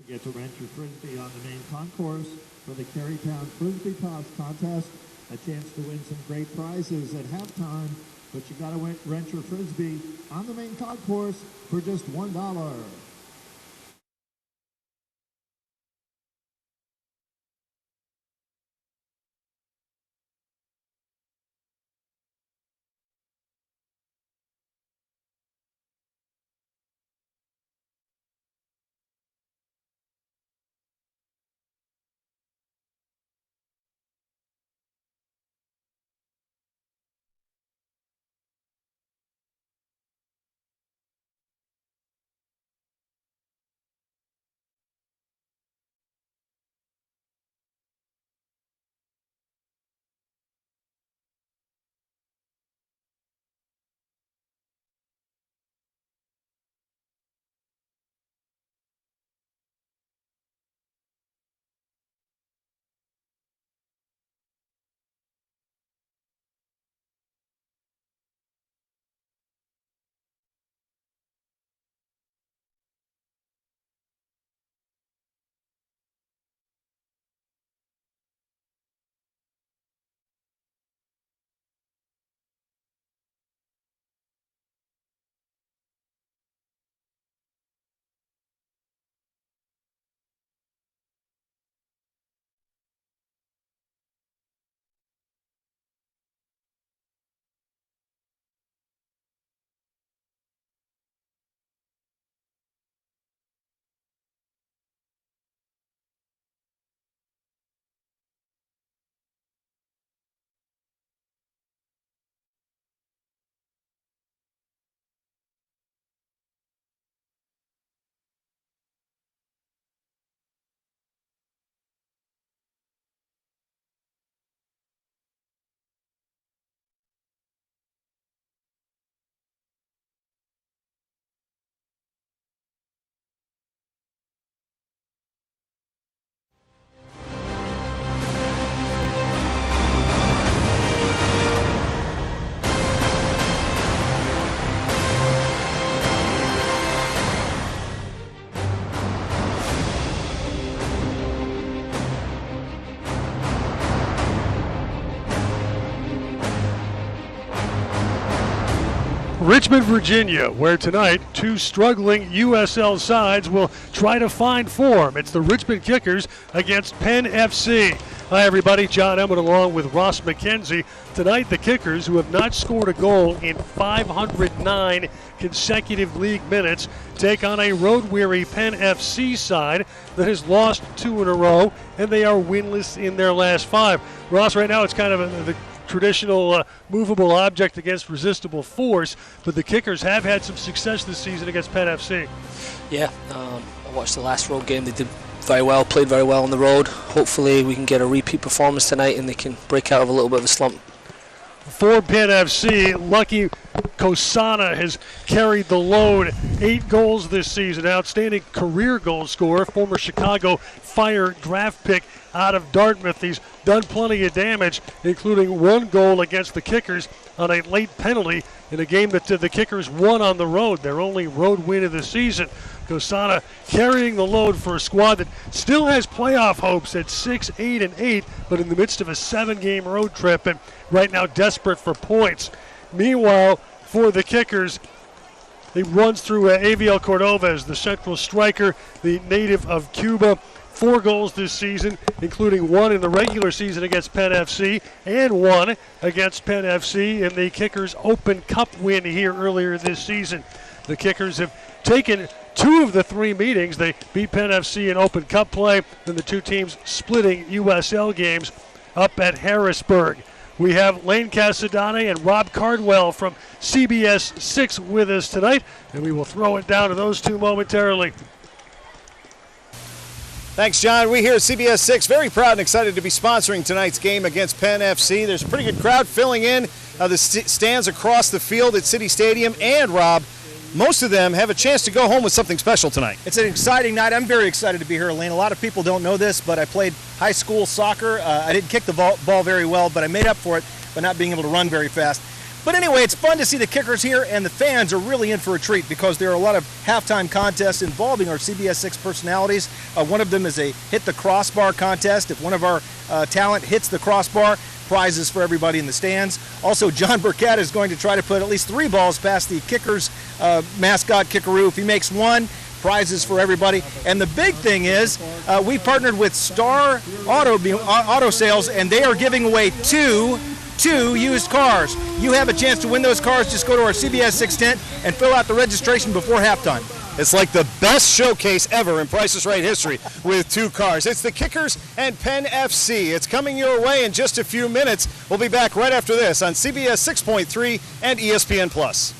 Get to rent your Frisbee on the main concourse for the Carytown Frisbee Toss contest. A chance to win some great prizes at halftime, but you got to rent your Frisbee on the main concourse for just $1. Richmond, Virginia, where tonight two struggling USL sides will try to find form. It's the Richmond Kickers against Penn FC. Hi, everybody. John Emmett along with Ross McKenzie. Tonight, the Kickers, who have not scored a goal in 509 consecutive league minutes, take on a road-weary Penn FC side that has lost 2 in a row, and they are winless in their last 5. Ross, right now it's kind of the traditional movable object against resistible force, but the Kickers have had some success this season against Penn FC. Yeah, I watched the last road game. They did very well, played very well on the road. Hopefully we can get a repeat performance tonight and they can break out of a little bit of a slump. For Penn FC, Lucky Kosana has carried the load. 8 goals this season. Outstanding career goal scorer, former Chicago Fire draft pick out of Dartmouth. He's done plenty of damage, including 1 goal against the Kickers on a late penalty in a game that the Kickers won on the road, their only road win of the season. Kosana carrying the load for a squad that still has playoff hopes at 6-8-8, but in the midst of a 7-game road trip and right now desperate for points. Meanwhile, for the Kickers, he runs through Aviel Cordova as the central striker, the native of Cuba. 4 goals this season, including 1 in the regular season against Penn FC and 1 against Penn FC in the Kickers Open Cup win here earlier this season. The Kickers have taken 2 of the 3 meetings. They beat Penn FC in Open Cup play, then the 2 teams splitting USL games up at Harrisburg. We have Lane Casadane and Rob Cardwell from CBS 6 with us tonight, and we will throw it down to those 2 momentarily. Thanks, John. We here at CBS 6 very proud and excited to be sponsoring tonight's game against Penn FC. There's a pretty good crowd filling in the stands across the field at City Stadium. And, Rob, most of them have a chance to go home with something special tonight. It's an exciting night. I'm very excited to be here, Elaine. A lot of people don't know this, but I played high school soccer. I didn't kick the ball very well, but I made up for it by not being able to run very fast. But anyway, it's fun to see the kickers here, and the fans are really in for a treat because there are a lot of halftime contests involving our CBS 6 personalities. One of them is a hit the crossbar contest. If one of our talent hits the crossbar, prizes for everybody in the stands. Also, John Burkett is going to try to put at least 3 balls past the kickers mascot Kickaroo. If he makes one, prizes for everybody. And the big thing is we partnered with Star Auto Sales, and they are giving away two used cars. You have a chance to win those cars. Just go to our CBS 6 tent and fill out the registration before halftime. It's like the best showcase ever in Price is Right history with 2 cars. It's the Kickers and Penn FC. It's coming your way in just a few minutes. We'll be back right after this on CBS 6.3 and ESPN+.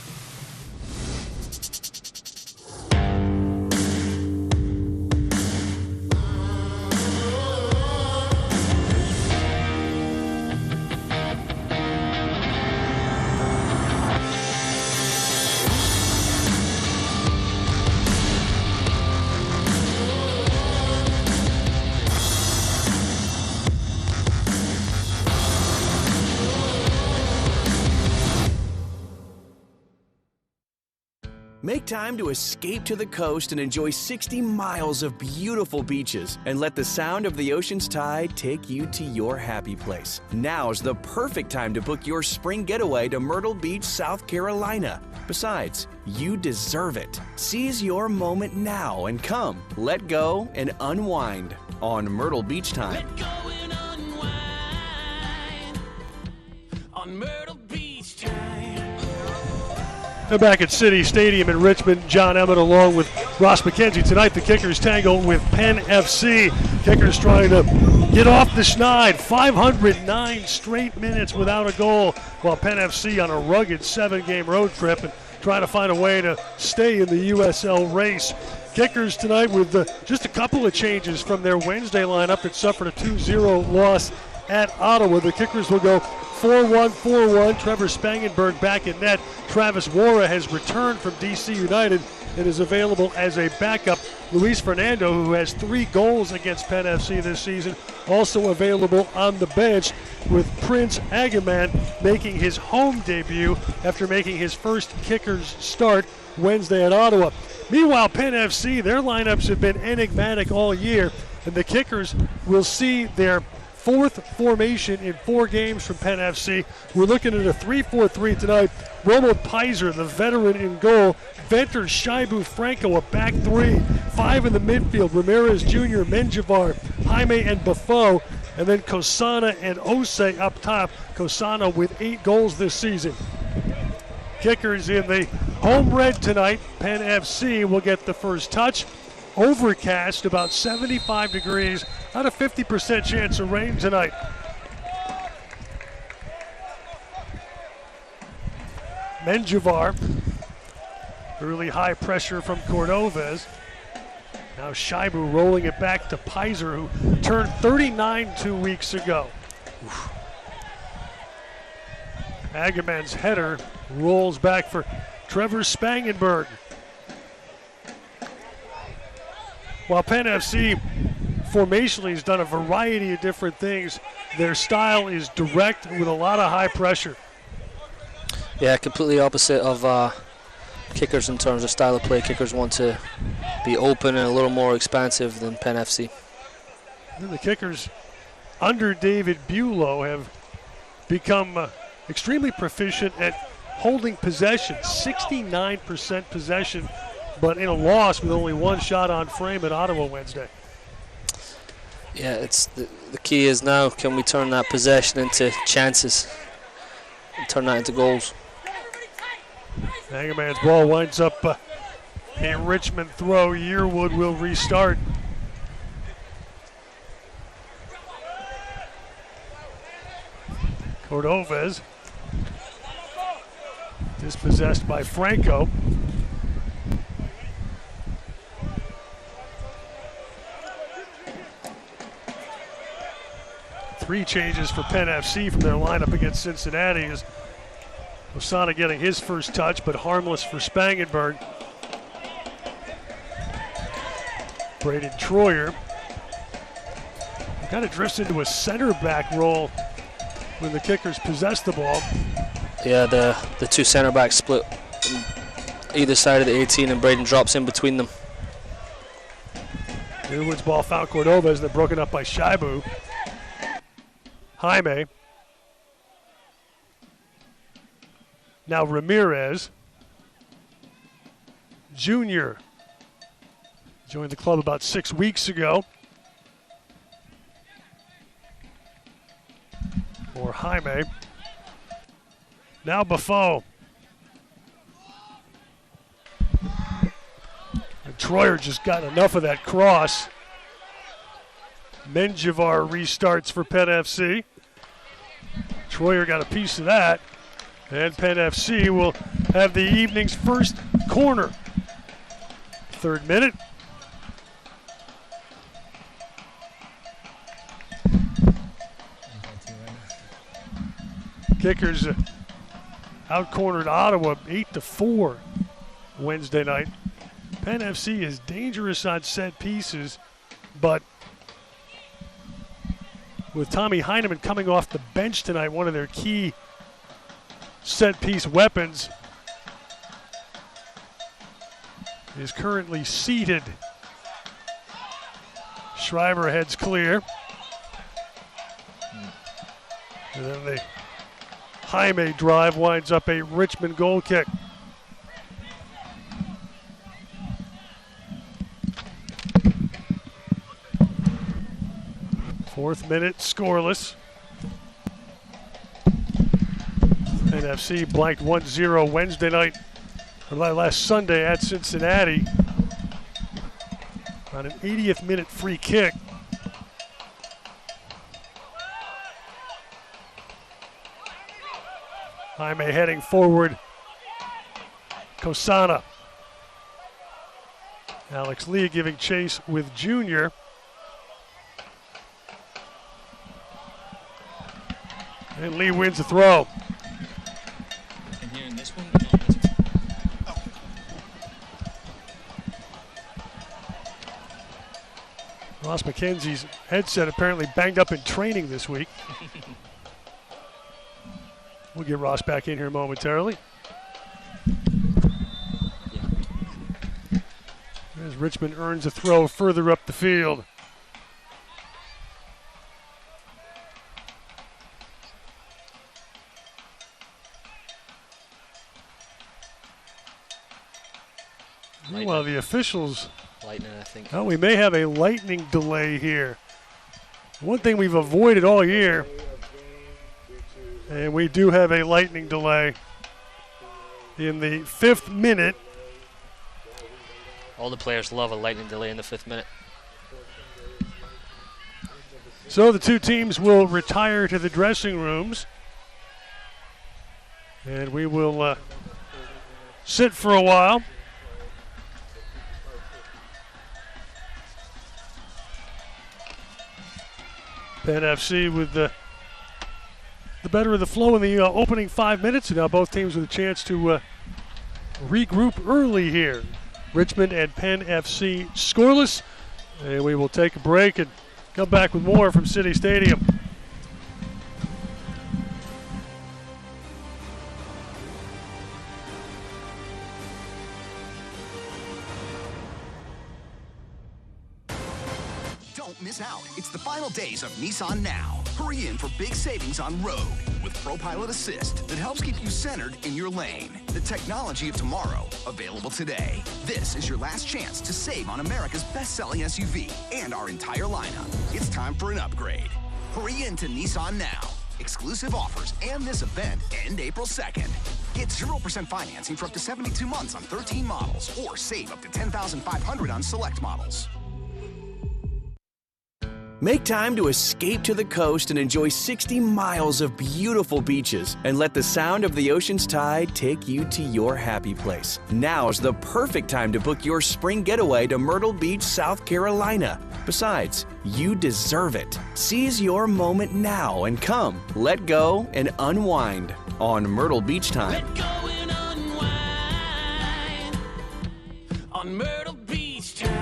Make time to escape to the coast and enjoy 60 miles of beautiful beaches and let the sound of the ocean's tide take you to your happy place. Now's the perfect time to book your spring getaway to Myrtle Beach, South Carolina. Besides, you deserve it. Seize your moment now and come, let go, and unwind on Myrtle Beach Time. Let go and unwind on Myrtle Beach Time. They're back at City Stadium in Richmond. John Emmett along with Ross McKenzie. Tonight the Kickers tangle with Penn FC. Kickers trying to get off the schneid. 509 straight minutes without a goal, while Penn FC on a rugged 7-game road trip and trying to find a way to stay in the USL race. Kickers tonight with just a couple of changes from their Wednesday lineup that suffered a 2-0 loss at Ottawa. The Kickers will go 4-1-4-1. Trevor Spangenberg back in net. Travis Wara has returned from DC United and is available as a backup. Luis Fernando, who has 3 goals against Penn FC this season, also available on the bench, with Prince Agaman making his home debut after making his first Kickers start Wednesday at Ottawa. Meanwhile, Penn FC, their lineups have been enigmatic all year, and the Kickers will see their 4th formation in 4 games from Penn FC. We're looking at a 3-4-3 tonight. Romo Pizer, the veteran, in goal. Venter, Shaibu, Franco, a back 3. 5 in the midfield. Ramirez Jr., Menjivar, Jaime, and Buffo. And then Kosana and Osei up top. Kosana with 8 goals this season. Kickers in the home red tonight. Penn FC will get the first touch. Overcast, about 75 degrees, about a 50% chance of rain tonight. Menjivar, early high pressure from Cordovez. Now Shaibu rolling it back to Pizer, who turned 39 2 weeks ago. Agaman's header rolls back for Trevor Spangenberg. While Penn FC formationally has done a variety of different things, their style is direct with a lot of high pressure. Yeah, completely opposite of Kickers in terms of style of play. Kickers want to be open and a little more expansive than Penn FC. And the Kickers, under David Bulow, have become extremely proficient at holding possession, 69% possession, but in a loss with only 1 shot on frame at Ottawa Wednesday. Yeah, it's the key is now, can we turn that possession into chances and turn that into goals? Agaman's ball winds up a Richmond throw. Yearwood will restart. Cordovez dispossessed by Franco. Three changes for Penn FC from their lineup against Cincinnati, as Osana getting his first touch, but harmless for Spangenberg. Braden Troyer kind of drifts into a center back role when the Kickers possess the ball. Yeah, the two center backs split either side of the 18, and Braden drops in between them. Newwood's ball found Cordova as they're broken up by Shaibu. Jaime. Now Ramirez. Junior joined the club about 6 weeks ago. For Jaime. Now Buffon. And Troyer just got enough of that cross. Menjivar restarts for Penn FC. Troyer got a piece of that. And Penn FC will have the evening's first corner. 3rd minute. Kickers out-cornered Ottawa 8-4 Wednesday night. Penn FC is dangerous on set pieces, but with Tommy Heineman coming off the bench tonight, one of their key set-piece weapons is currently seated. Schreiber heads clear. And then the Jaime drive winds up a Richmond goal kick. Fourth minute, scoreless. NFC blanked 1-0 Wednesday night, or last Sunday at Cincinnati on an 80th minute free kick. Jaime heading forward. Kosana. Alex Lee giving chase with Junior. And Lee wins the throw. And here in this one, Ross McKenzie's headset apparently banged up in training this week. We'll get Ross back in here momentarily. As Richmond earns a throw further up the field. Meanwhile, the officials. Lightning, I think. Oh, we may have a lightning delay here. One thing we've avoided all year. And we do have a lightning delay in the 5th minute. All the players love a lightning delay in the 5th minute. So the two teams will retire to the dressing rooms. And we will sit for a while. Penn FC with the better of the flow in the opening 5 minutes, and now both teams with a chance to regroup early here. Richmond and Penn FC scoreless, and we will take a break and come back with more from City Stadium. Don't miss out. It's the final days of Nissan Now. Hurry in for big savings on Rogue with ProPilot Assist that helps keep you centered in your lane. The technology of tomorrow, available today. This is your last chance to save on America's best-selling SUV and our entire lineup. It's time for an upgrade. Hurry in to Nissan Now. Exclusive offers and this event end April 2nd. Get 0% financing for up to 72 months on 13 models or save up to $10,500 on select models. Make time to escape to the coast and enjoy 60 miles of beautiful beaches and let the sound of the ocean's tide take you to your happy place. Now's the perfect time to book your spring getaway to Myrtle Beach, South Carolina. Besides, you deserve it. Seize your moment now and come, let go, and unwind on Myrtle Beach Time. Let go and unwind on Myrtle Beach Time.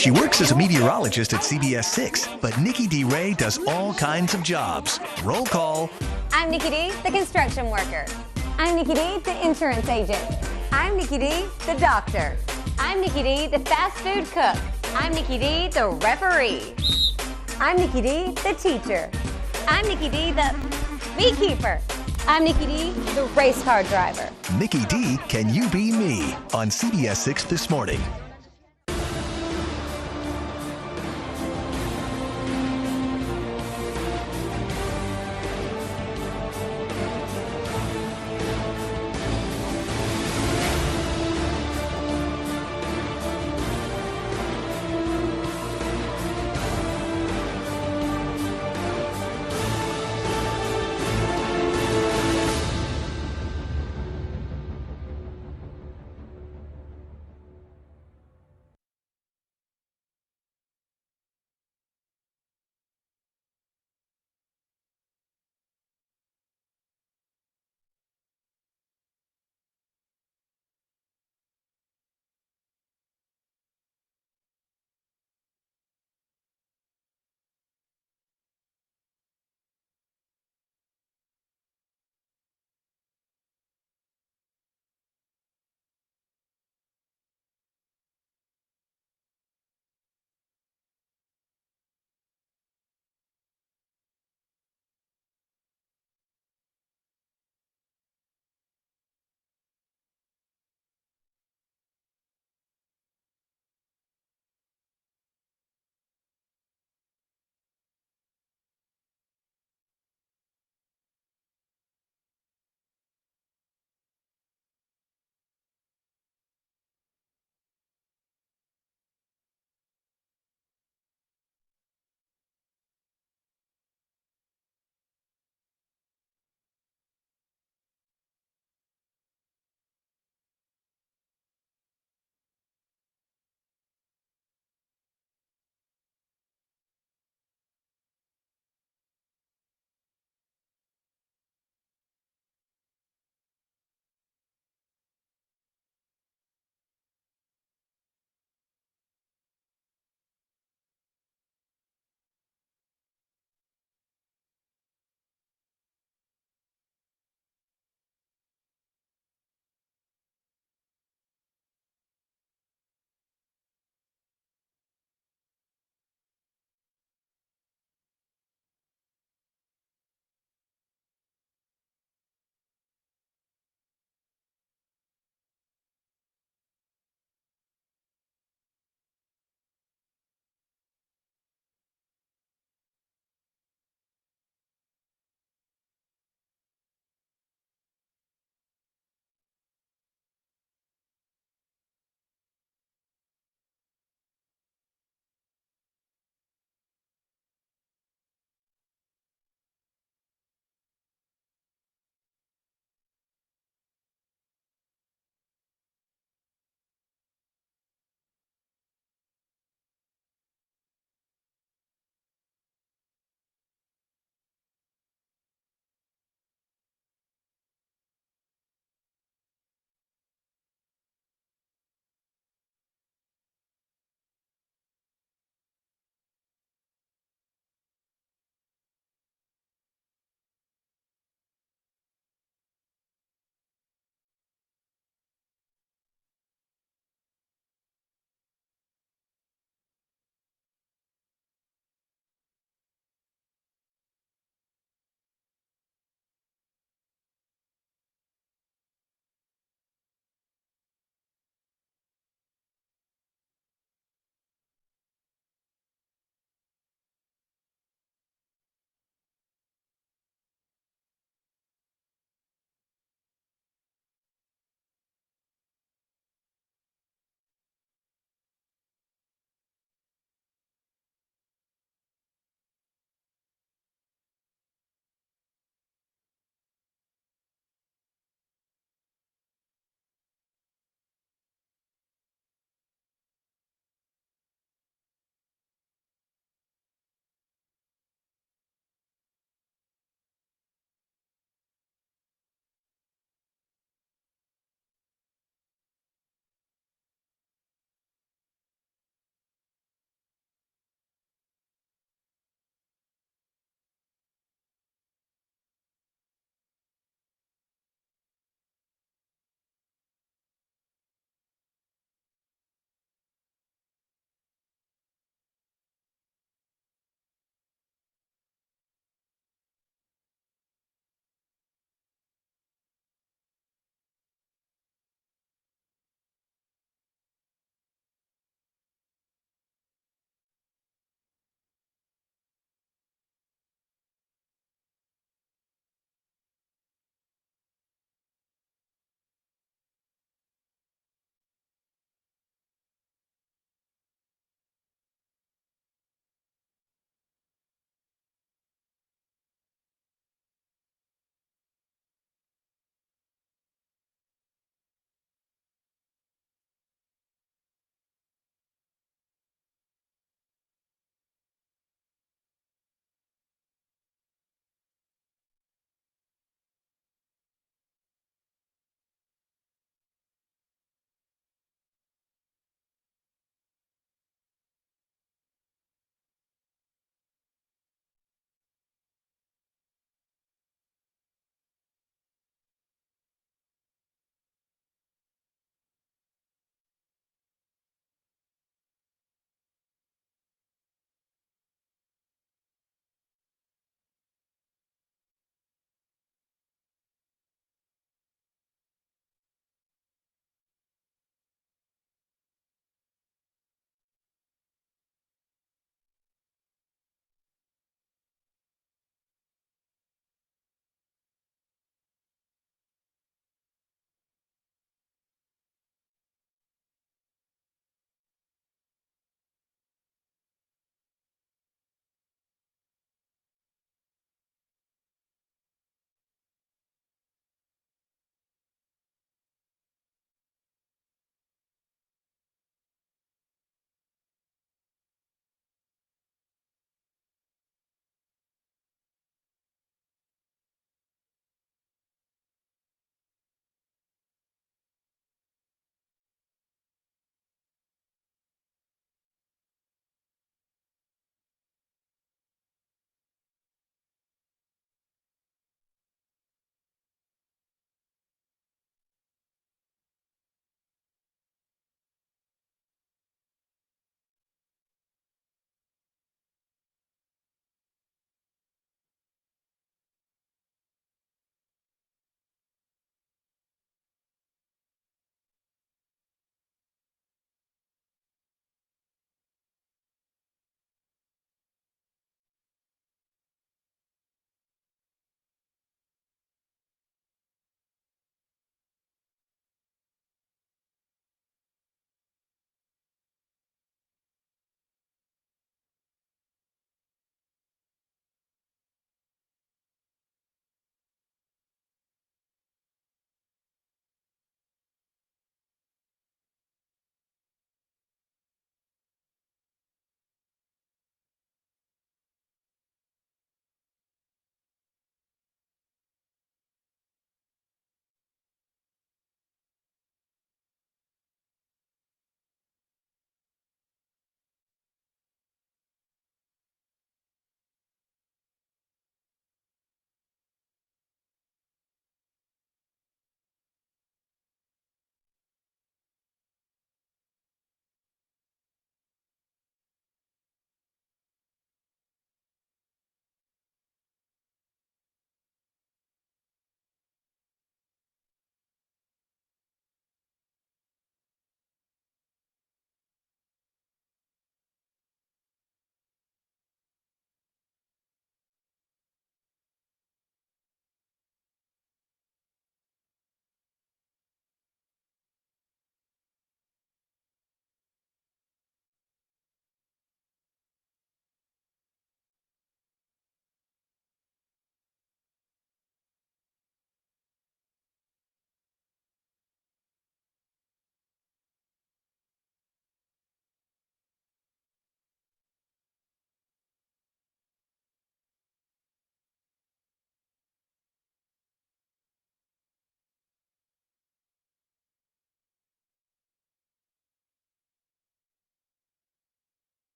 She works as a meteorologist at CBS 6, but Nikki D. Ray does all kinds of jobs. Roll call. I'm Nikki D, the construction worker. I'm Nikki D, the insurance agent. I'm Nikki D, the doctor. I'm Nikki D, the fast food cook. I'm Nikki D, the referee. I'm Nikki D, the teacher. I'm Nikki D, the beekeeper. I'm Nikki D, the race car driver. Nikki D, Can You Be Me? On CBS 6 this morning.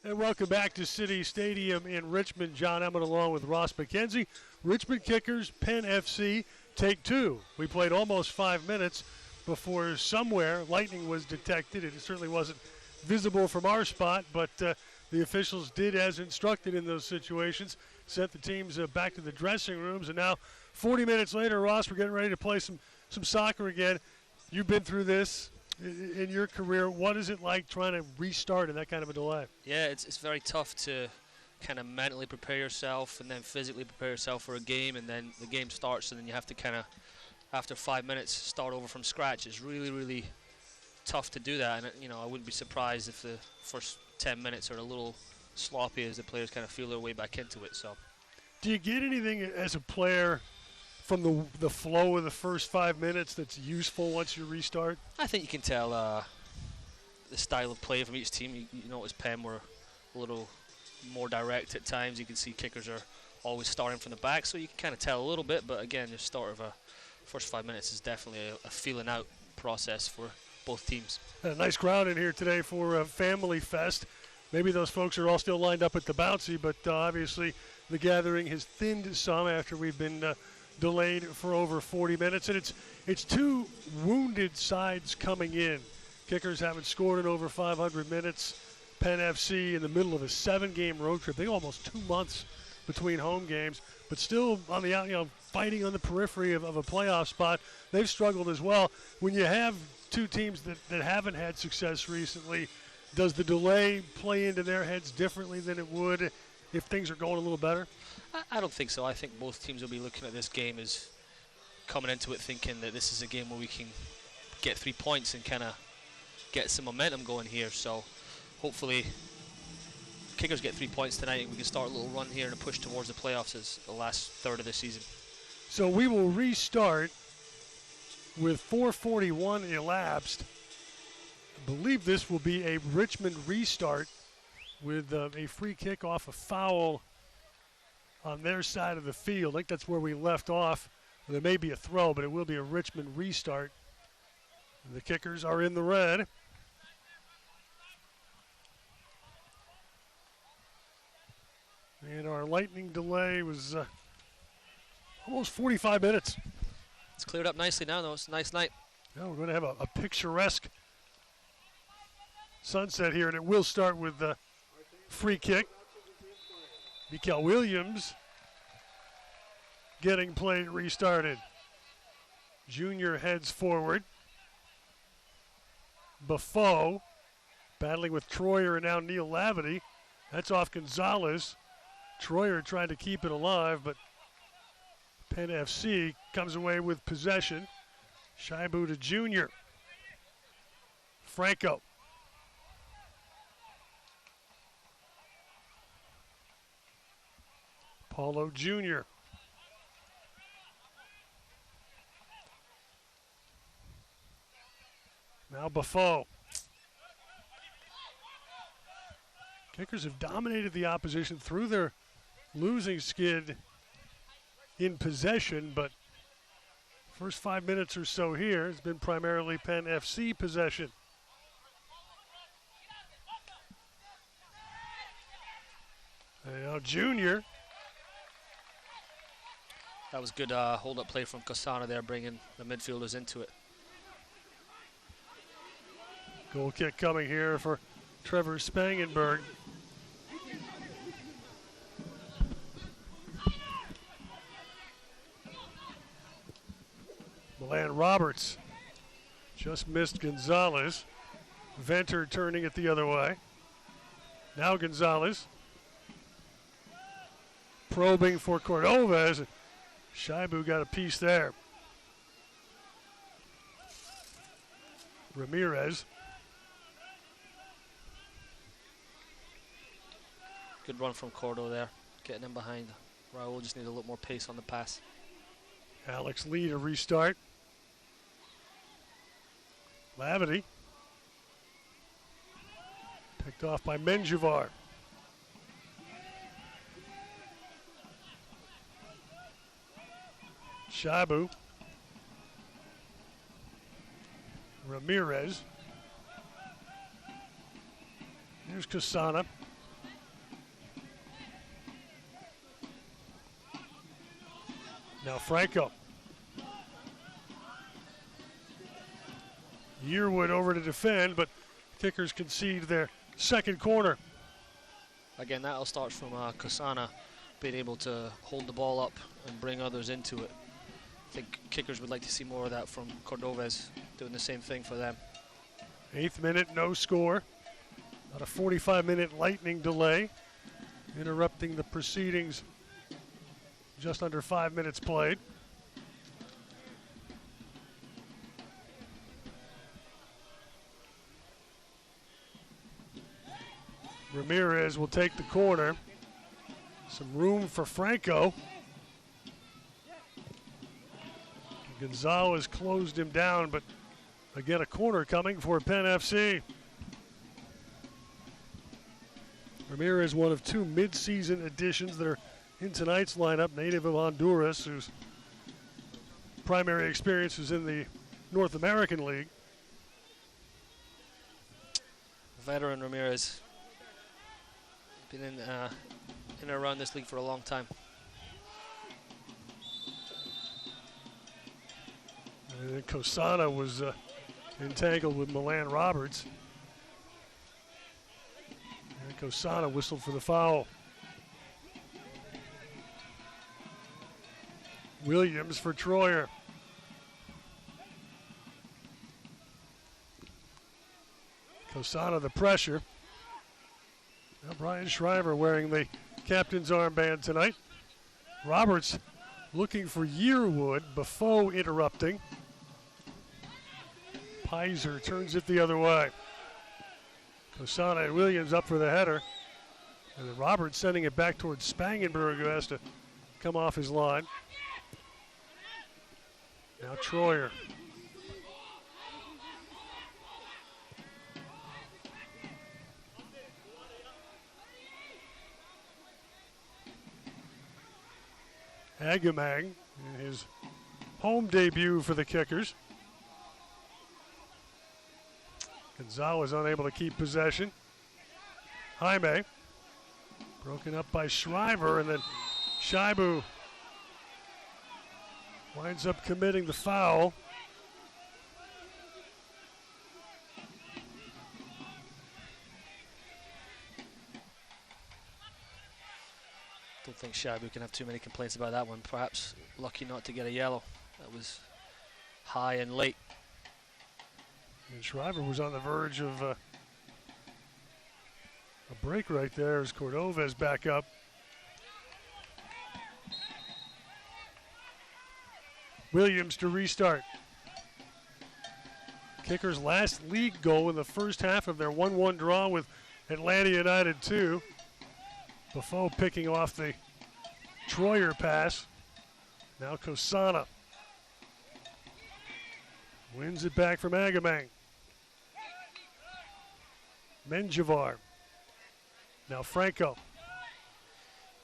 And welcome back to City Stadium in Richmond. John Emmett along with Ross McKenzie. Richmond Kickers, Penn FC, take two. We played almost 5 minutes before somewhere lightning was detected. It certainly wasn't visible from our spot, but the officials did as instructed in those situations, sent the teams back to the dressing rooms, and now 40 minutes later, Ross, we're getting ready to play some soccer again. You've been through this in your career. What is it like trying to restart in that kind of a delay? Yeah, it's very tough to kind of mentally prepare yourself and then physically prepare yourself for a game, and then the game starts and then you have to kind of, after 5 minutes, start over from scratch. It's really, really tough to do that, and I wouldn't be surprised if the first 10 minutes are a little sloppy as the players kind of feel their way back into it. So, do you get anything as a player from the flow of the first 5 minutes that's useful once you restart? I think you can tell the style of play from each team. You notice Penn were a little more direct at times. You can see kickers are always starting from the back, so you can kind of tell a little bit. But again, the start of a first 5 minutes is definitely a feeling out process for both teams. A nice crowd in here today for Family Fest. Maybe those folks are all still lined up at the bouncy, but obviously the gathering has thinned some after we've been delayed for over 40 minutes. And it's two wounded sides coming in. Kickers haven't scored in over 500 minutes. Penn FC in the middle of a 7-game road trip. They go almost 2 months between home games, but still on the out, fighting on the periphery of a playoff spot. They've struggled as well. When you have two teams that haven't had success recently, does the delay play into their heads differently than it would if things are going a little better? I don't think so. I think both teams will be looking at this game as coming into it thinking that this is a game where we can get 3 points and kind of get some momentum going here. So hopefully Kickers get 3 points tonight and we can start a little run here and a push towards the playoffs as the last third of the season. So we will restart with 4:41 elapsed. I believe this will be a Richmond restart with a free kick off a foul on their side of the field. I think that's where we left off. There may be a throw, but it will be a Richmond restart. The Kickers are in the red. And our lightning delay was almost 45 minutes. It's cleared up nicely now, though. It's a nice night. Now we're going to have a picturesque sunset here, and it will start with the free kick. Mikael Williams getting play restarted. Junior heads forward. Buffo battling with Troyer and now Neil Lavity. That's off Gonzalez. Troyer trying to keep it alive, but Penn FC comes away with possession. Shaibu to Junior. Franco. Paulo Jr. Now Buffo. Kickers have dominated the opposition through their losing skid in possession, but first 5 minutes or so here has been primarily Penn FC possession. And now Junior. That was good hold-up play from Kosana there, bringing the midfielders into it. Goal kick coming here for Trevor Spangenberg. Milan Roberts just missed Gonzalez. Venter turning it the other way. Now Gonzalez. Probing for Cordova. Shaibu got a piece there. Ramirez. Good run from Cordo there, getting him behind. Raul just needs a little more pace on the pass. Alex Lee to restart. Lavity. Picked off by Menjivar. Shaibu. Ramirez. Here's Kasana. Now Franco. Yearwood over to defend, but kickers concede their second corner. Again, that all starts from Kosana being able to hold the ball up and bring others into it. I think kickers would like to see more of that from Cordovez, doing the same thing for them. 8th minute, no score. About a 45-minute lightning delay, interrupting the proceedings. Just under 5 minutes played. Ramirez will take the corner. Some room for Franco. Gonzalez closed him down, but again a corner coming for Penn FC. Ramirez, one of 2 mid-season additions that are in tonight's lineup, native of Honduras, whose primary experience was in the North American League. Veteran Ramirez. Been in and around this league for a long time. And Kosana was entangled with Milan Roberts. And Kosana whistled for the foul. Williams for Troyer. Kosana the pressure. Now Brian Shriver wearing the captain's armband tonight. Roberts looking for Yearwood. Buffo interrupting. Pizer turns it the other way. Kosana and Williams up for the header. And then Roberts sending it back towards Spangenberg, who has to come off his line. Now Troyer. Agamang in his home debut for the Kickers. Gonzalez unable to keep possession. Jaime broken up by Shriver, and then Shaibu winds up committing the foul. Don't think Shaibu can have too many complaints about that one. Perhaps lucky not to get a yellow. That was high and late. And Shriver was on the verge of a break right there as Cordovez back up. Williams to restart. Kickers' last league goal in the first half of their 1-1 draw with Atlanta United 2. Buffo picking off the Troyer pass. Now Kosana wins it back from Agamang. Menjivar. Now Franco.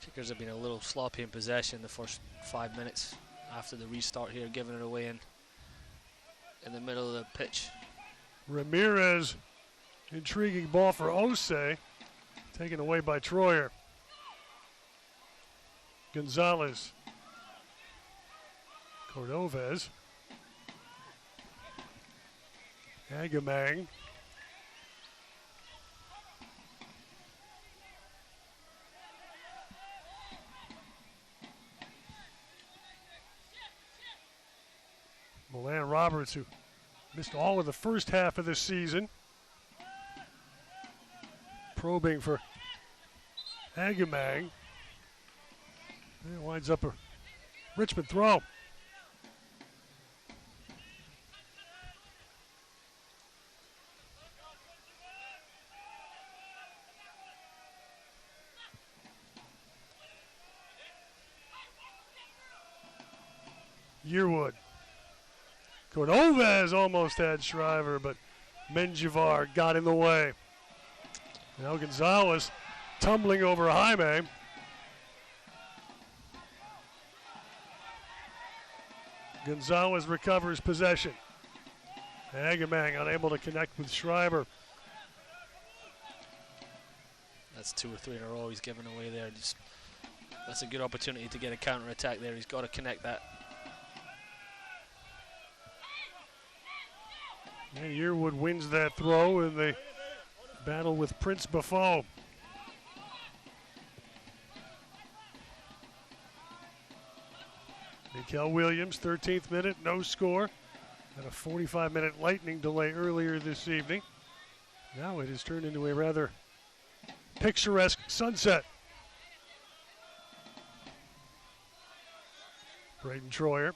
Kickers have been a little sloppy in possession the first 5 minutes after the restart here, giving it away in the middle of the pitch. Ramirez, intriguing ball for Osei, taken away by Troyer. Gonzalez. Cordovez. Agamang. Milan Roberts, who missed all of the first half of this season. Probing for Agamang. And it winds up a Richmond throw. Yearwood. Cordovez almost had Shriver, but Menjivar got in the way. Now Gonzalez tumbling over Jaime. Gonzalez recovers possession. Agamang unable to connect with Shriver. That's 2 or 3 in a row he's given away there. Just That's a good opportunity to get a counter-attack there. He's got to connect that. And Yearwood wins that throw in the battle with Prince Buffo. Mikel Williams, 13th minute, no score. And a 45-minute lightning delay earlier this evening. Now it has turned into a rather picturesque sunset. Braden Troyer.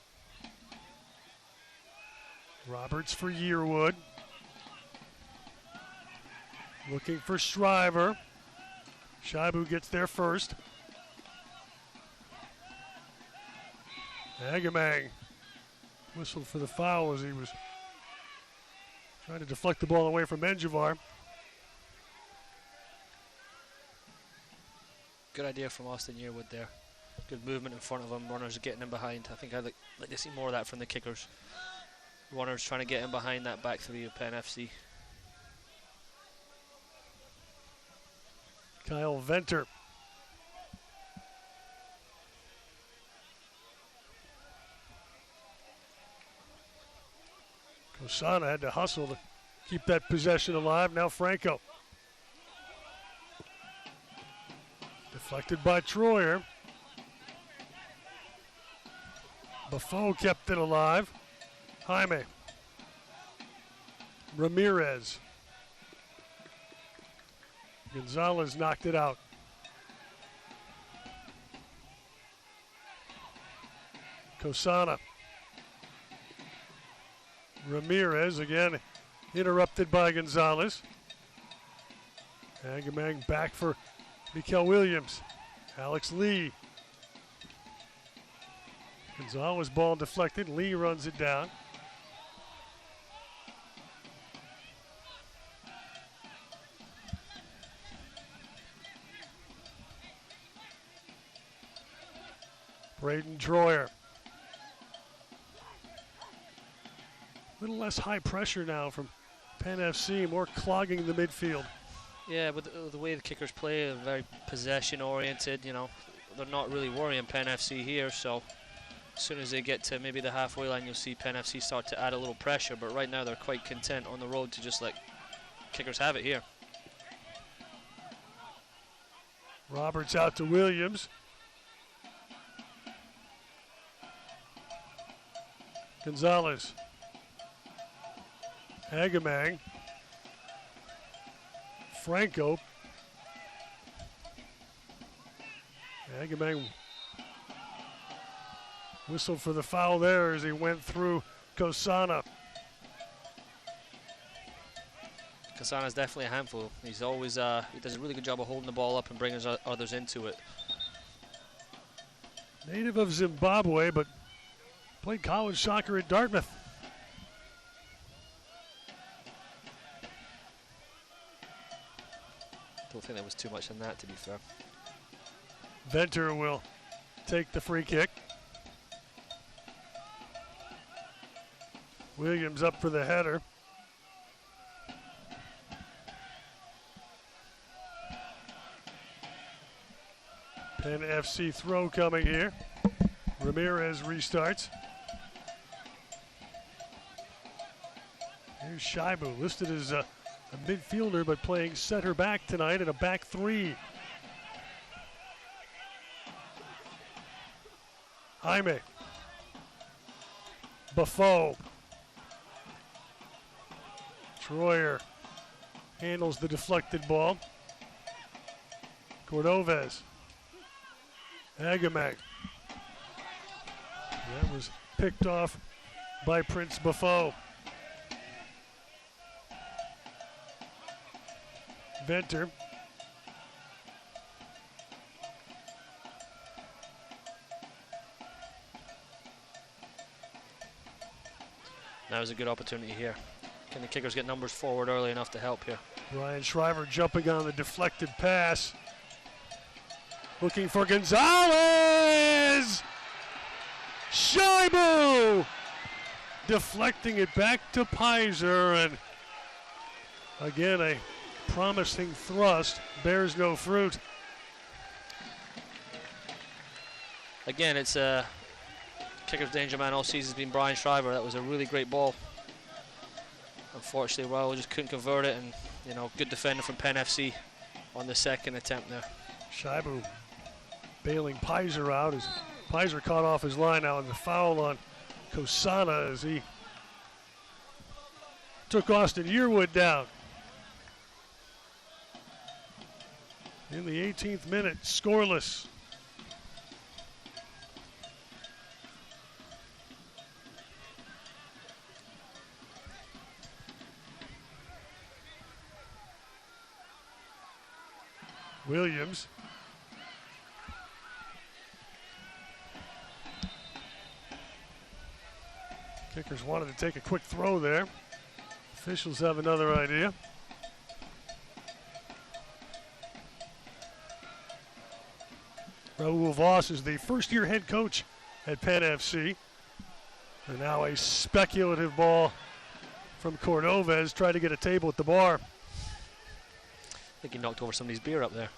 Roberts for Yearwood. Looking for Shriver. Shaibu gets there first. Agamang whistled for the foul as he was trying to deflect the ball away from Menjivar. Good idea from Austin Yearwood there. Good movement in front of him. Runners getting in behind. I think I'd like to see more of that from the kickers. Runners trying to get in behind that back three of Penn FC. Kyle Venter. Kosana had to hustle to keep that possession alive. Now Franco. Deflected by Troyer. Buffo kept it alive. Jaime. Ramirez. Gonzalez knocked it out. Kosana. Ramirez again interrupted by Gonzalez. Agamang back for Mikel Williams. Alex Lee. Gonzalez ball deflected. Lee runs it down. Braden Troyer. A little less high pressure now from Penn FC, more clogging the midfield. Yeah, with the way the kickers play, they're very possession-oriented, you know. They're not really worrying Penn FC here, so as soon as they get to maybe the halfway line, you'll see Penn FC start to add a little pressure, but right now they're quite content on the road to just let kickers have it here. Roberts out to Williams. Gonzalez. Agamang. Franco. Agamang whistled for the foul there as he went through Kosana. Kasana's definitely a handful. He's always he does a really good job of holding the ball up and bringing others into it. Native of Zimbabwe, but played college soccer at Dartmouth. Don't think there was too much in that, to be fair. Venter will take the free kick. Williams up for the header. Penn FC throw coming here. Ramirez restarts. Here's Shaibu, listed as a midfielder, but playing center back tonight in a back three. Jaime. Buffo. Troyer handles the deflected ball. Cordovez. Agamang. That was picked off by Prince Buffo. Venter. Now is a good opportunity here. Can the kickers get numbers forward early enough to help here? Ryan Shriver jumping on the deflected pass. Looking for Gonzalez! Shaibu! Deflecting it back to Pizer, and again a promising thrust bears no fruit. again, it's kicker's danger man all season has been Brian Shriver. That was a really great ball. Unfortunately, Raul just couldn't convert it, and you know, good defender from Penn FC on the second attempt there. Shibu bailing Pizer out as Pizer caught off his line now, and the foul on Kosana as he took Austin Yearwood down. In the 18th minute, scoreless. Williams. Kickers wanted to take a quick throw there. Officials have another idea. Raul Voss is the first-year head coach at Penn FC. And now a speculative ball from Cordovez, tried to get a table at the bar. I think he knocked over somebody's beer up there.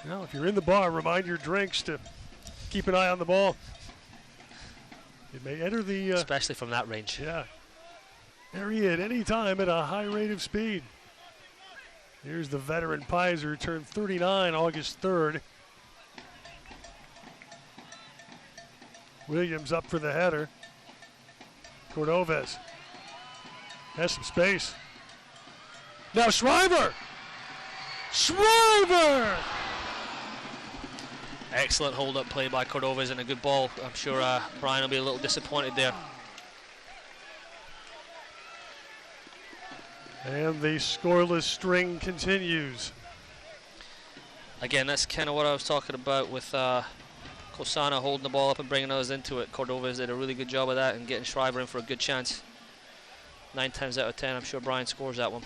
Now, if you're in the bar, remind your drinks to keep an eye on the ball. It may enter the... especially from that range. Yeah. Area at any time at a high rate of speed. Here's the veteran Pizer, turned 39 August 3rd. Williams up for the header. Cordovez has some space. Now Shriver! Shriver! Excellent hold-up play by Cordovez and a good ball. I'm sure Brian will be a little disappointed there. And the scoreless string continues. Again, that's kind of what I was talking about with Kosana holding the ball up and bringing us into it. Cordovez did a really good job of that and getting Shriver in for a good chance. 9 times out of 10, I'm sure Brian scores that one.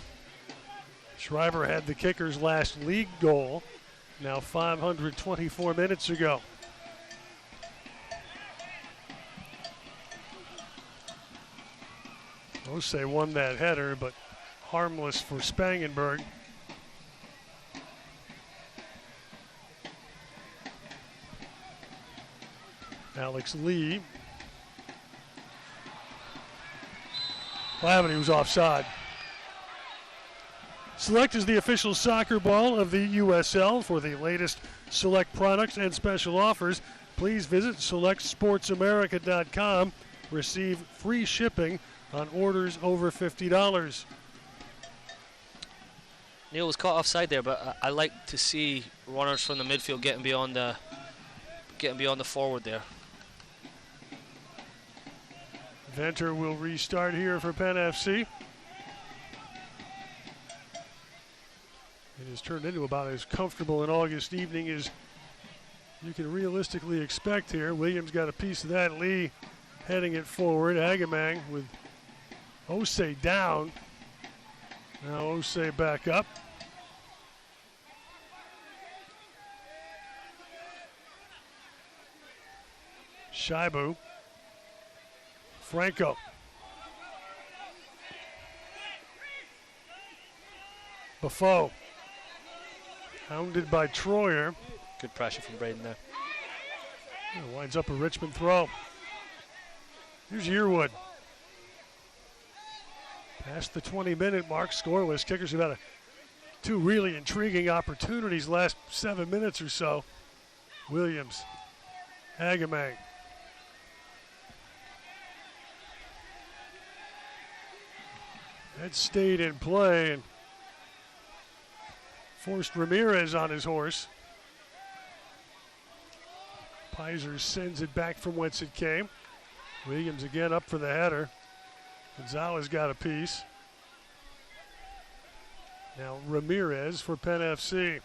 Shriver had the kicker's last league goal, now 524 minutes ago. Osei won that header, but harmless for Spangenberg. Alex Lee. Lavity was offside. Select is the official soccer ball of the USL. For the latest Select products and special offers, please visit selectsportsamerica.com. Receive free shipping on orders over $50. Neil was caught offside there, but I like to see runners from the midfield getting beyond the forward there. Venter will restart here for Penn FC. It has turned into about as comfortable an August evening as you can realistically expect here. Williams got a piece of that. Lee heading it forward. Agamang with Osei down. Now Osei back up. Shibu. Franco. Buffo. Hounded by Troyer. Good pressure from Braden there. Winds up a Richmond throw. Here's Yearwood. Past the 20-minute mark, scoreless. Kickers have had two really intriguing opportunities last 7 minutes or so. Williams. Agamang. That stayed in play and forced Ramirez on his horse. Pizer sends it back from whence it came. Williams again up for the header. Gonzalez got a piece. Now Ramirez for Penn FC.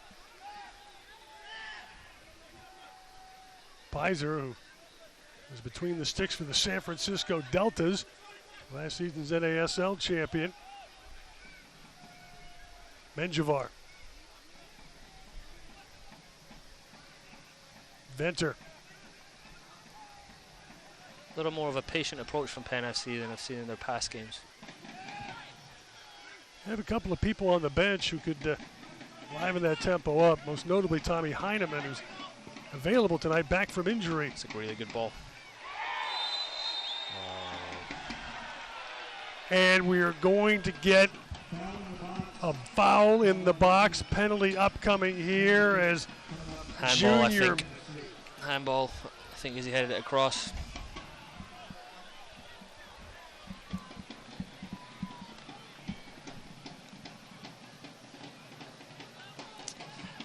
Pizer, who was between the sticks for the San Francisco Deltas, last season's NASL champion. Menjivar. Venter. A little more of a patient approach from Penn FC than I've seen in their past games. have a couple of people on the bench who could liven that tempo up, most notably Tommy Heineman, who's available tonight, back from injury. It's a really good ball. And we are going to get a foul in the box, penalty upcoming here as Handball, Junior. I think. Handball, I think, as he headed it across.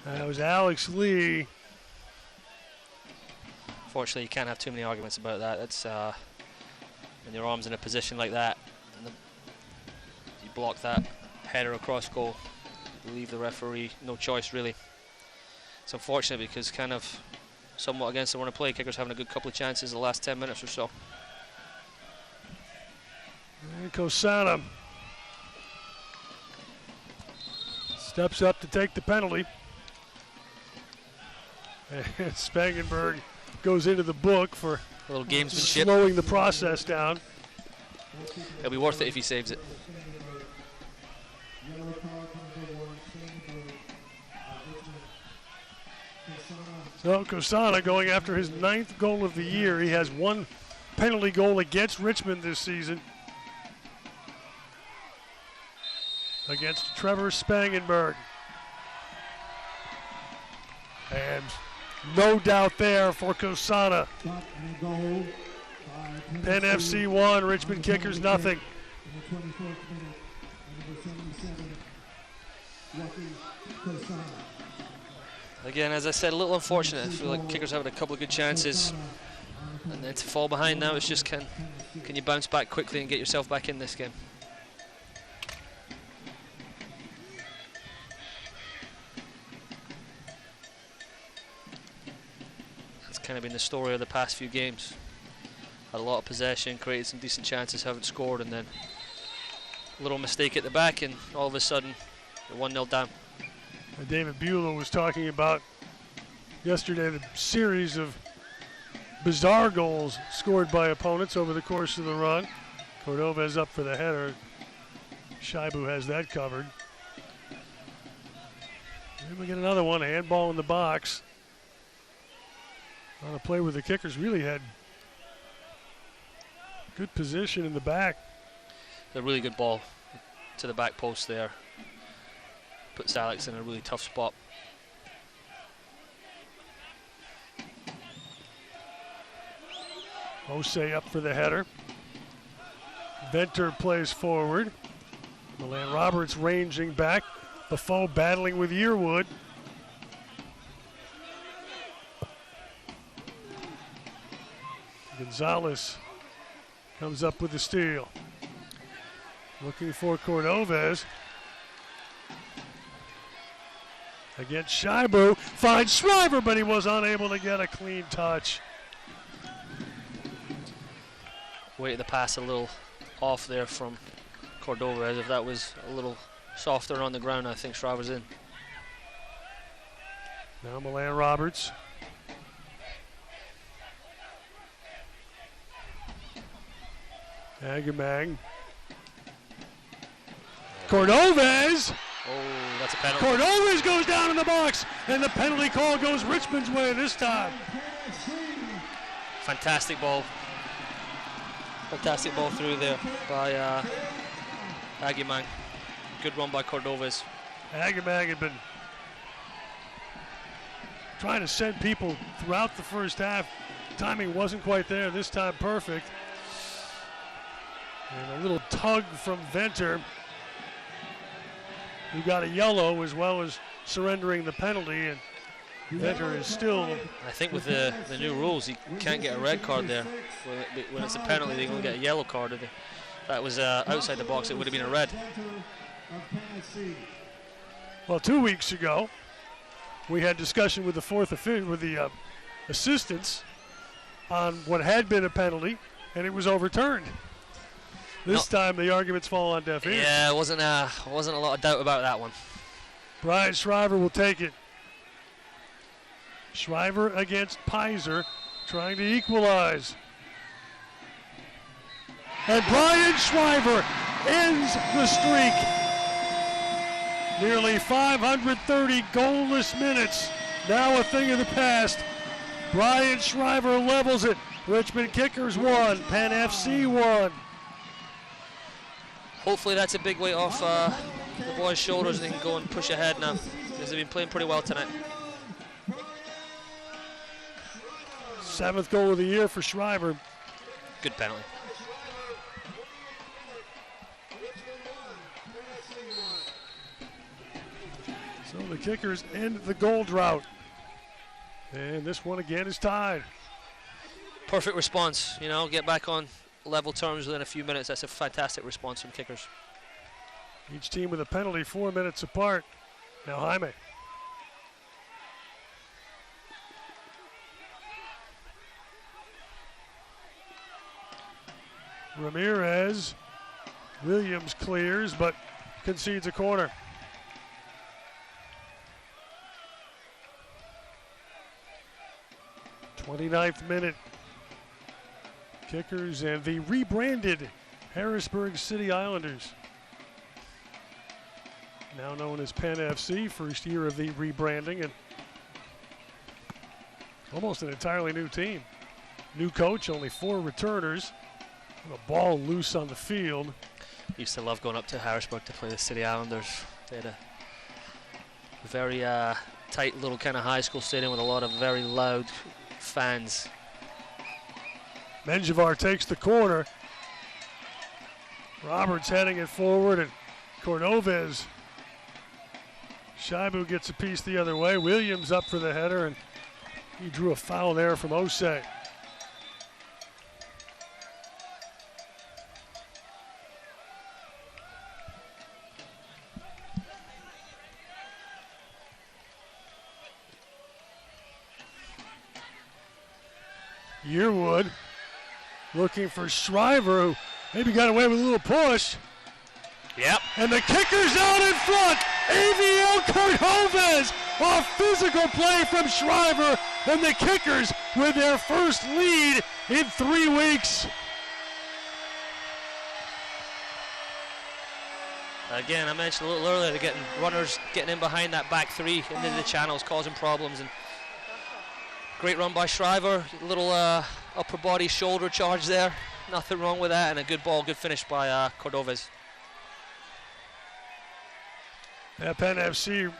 That was Alex Lee. Fortunately, you can't have too many arguments about that. That's when your arm's in a position like that, and you block that header across goal, you leave the referee no choice, really. It's unfortunate because kind of somewhat against the run of play. Kickers having a good couple of chances the last 10 minutes or so. And Kosana steps up to take the penalty. And Spangenberg goes into the book for a little gamesmanship, slowing the process down. It'll be worth it if he saves it. So Kosana going after his 9th goal of the year. He has 1 penalty goal against Richmond this season. Against Trevor Spangenberg. And no doubt there for Kosana. Penn FC 1, Richmond Kickers nothing. Again, as I said, a little unfortunate. I feel like Kickers having a couple of good chances, and then to fall behind now, it's just can you bounce back quickly and get yourself back in this game? That's kind of been the story of the past few games. Had a lot of possession, created some decent chances, haven't scored, and then a little mistake at the back, and all of a sudden, you're 1-0 down. David Bueller was talking about yesterday the series of bizarre goals scored by opponents over the course of the run. Cordova is up for the header. Shaibu has that covered. And we get another one, a handball in the box. On a play where the Kickers really had good position in the back. A really good ball to the back post there. Puts Alex in a really tough spot. Osei up for the header. Venter plays forward. Milan Roberts ranging back. Buffo battling with Yearwood. Gonzalez comes up with the steal. Looking for Cordovez. Against Shaibu, finds Shriver, but he was unable to get a clean touch. Weighted the pass a little off there from Cordova, as if that was a little softer on the ground. I think Shriver's in. Now Milan Roberts. Agamang. Cordovez. Oh, that's a penalty. Cordovez goes down in the box, and the penalty call goes Richmond's way this time. Fantastic ball. Fantastic ball through there by Agamang. Good run by Cordovez. Agamang had been trying to send people throughout the first half. Timing wasn't quite there. This time perfect. And a little tug from Venter, who got a yellow as well as surrendering the penalty, and Venter is still... I think with the new rules, he can't get a red card there. When it's a penalty, they can get a yellow card. If that was outside the box, it would have been a red. Well, 2 weeks ago, we had discussion with the assistants on what had been a penalty, and it was overturned. This time the arguments fall on deaf ears. Yeah, wasn't a lot of doubt about that one. Brian Shriver will take it. Shriver against Pizer, trying to equalize. And Brian Shriver ends the streak. Nearly 530 goalless minutes, now a thing of the past. Brian Shriver levels it. Richmond Kickers won, Penn FC won. Hopefully that's a big weight off the boys' shoulders and they can go and push ahead now, because they've been playing pretty well tonight. 7th goal of the year for Shriver. Good penalty. So the Kickers end the goal drought. And this one again is tied. Perfect response, you know, get back on level terms within a few minutes. That's a fantastic response from Kickers. Each team with a penalty 4 minutes apart. Now Jaime. Ramirez. Williams clears but concedes a corner. '29th minute. Kickers and the rebranded Harrisburg City Islanders. Now known as Penn FC, first year of the rebranding, and almost an entirely new team. New coach, only 4 returners. A ball loose on the field. Used to love going up to Harrisburg to play the City Islanders. They had a very tight little kind of high school stadium with a lot of very loud fans. Menjivar takes the corner. Roberts heading it forward, and Cordovez. Shibu gets a piece the other way. Williams up for the header, and he drew a foul there from Osei. Yearwood looking for Shriver, who maybe got away with a little push. Yep. And the Kickers out in front. AVL Cordovez, a physical play from Shriver, and the Kickers with their first lead in 3 weeks. Again, I mentioned a little earlier, they're getting runners getting in behind that back 3 into the channels, causing problems. And great run by Shriver, little upper body shoulder charge there. Nothing wrong with that, and a good ball, good finish by Cordovez. Penn FC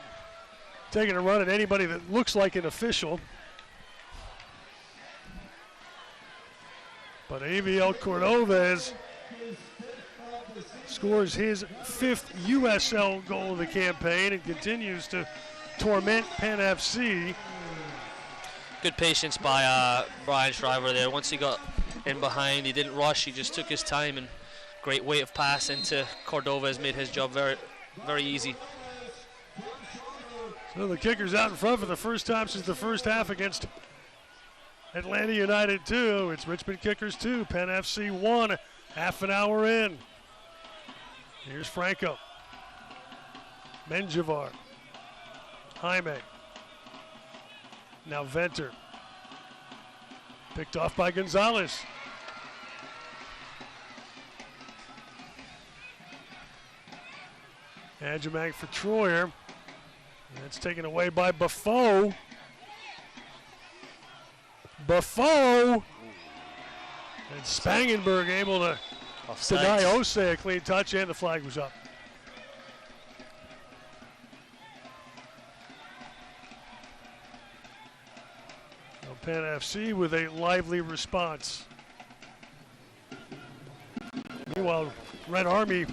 taking a run at anybody that looks like an official. But AVL Cordovez scores his 5th USL goal of the campaign and continues to torment Penn FC. Good patience by Brian Shriver there. Once he got in behind, he didn't rush, he just took his time, and great weight of pass into Cordovez made his job very, very easy. So the Kickers out in front for the first time since the first half against Atlanta United 2. It's Richmond Kickers 2, Penn FC 1, half an hour in. Here's Franco. Menjivar. Jaime. Now Venter. Picked off by Gonzalez. Adjumang for Troyer. That's taken away by Buffo. Buffo! And Spangenberg able to deny Osei a clean touch, and the flag was up. Penn FC with a lively response. Meanwhile, Red Army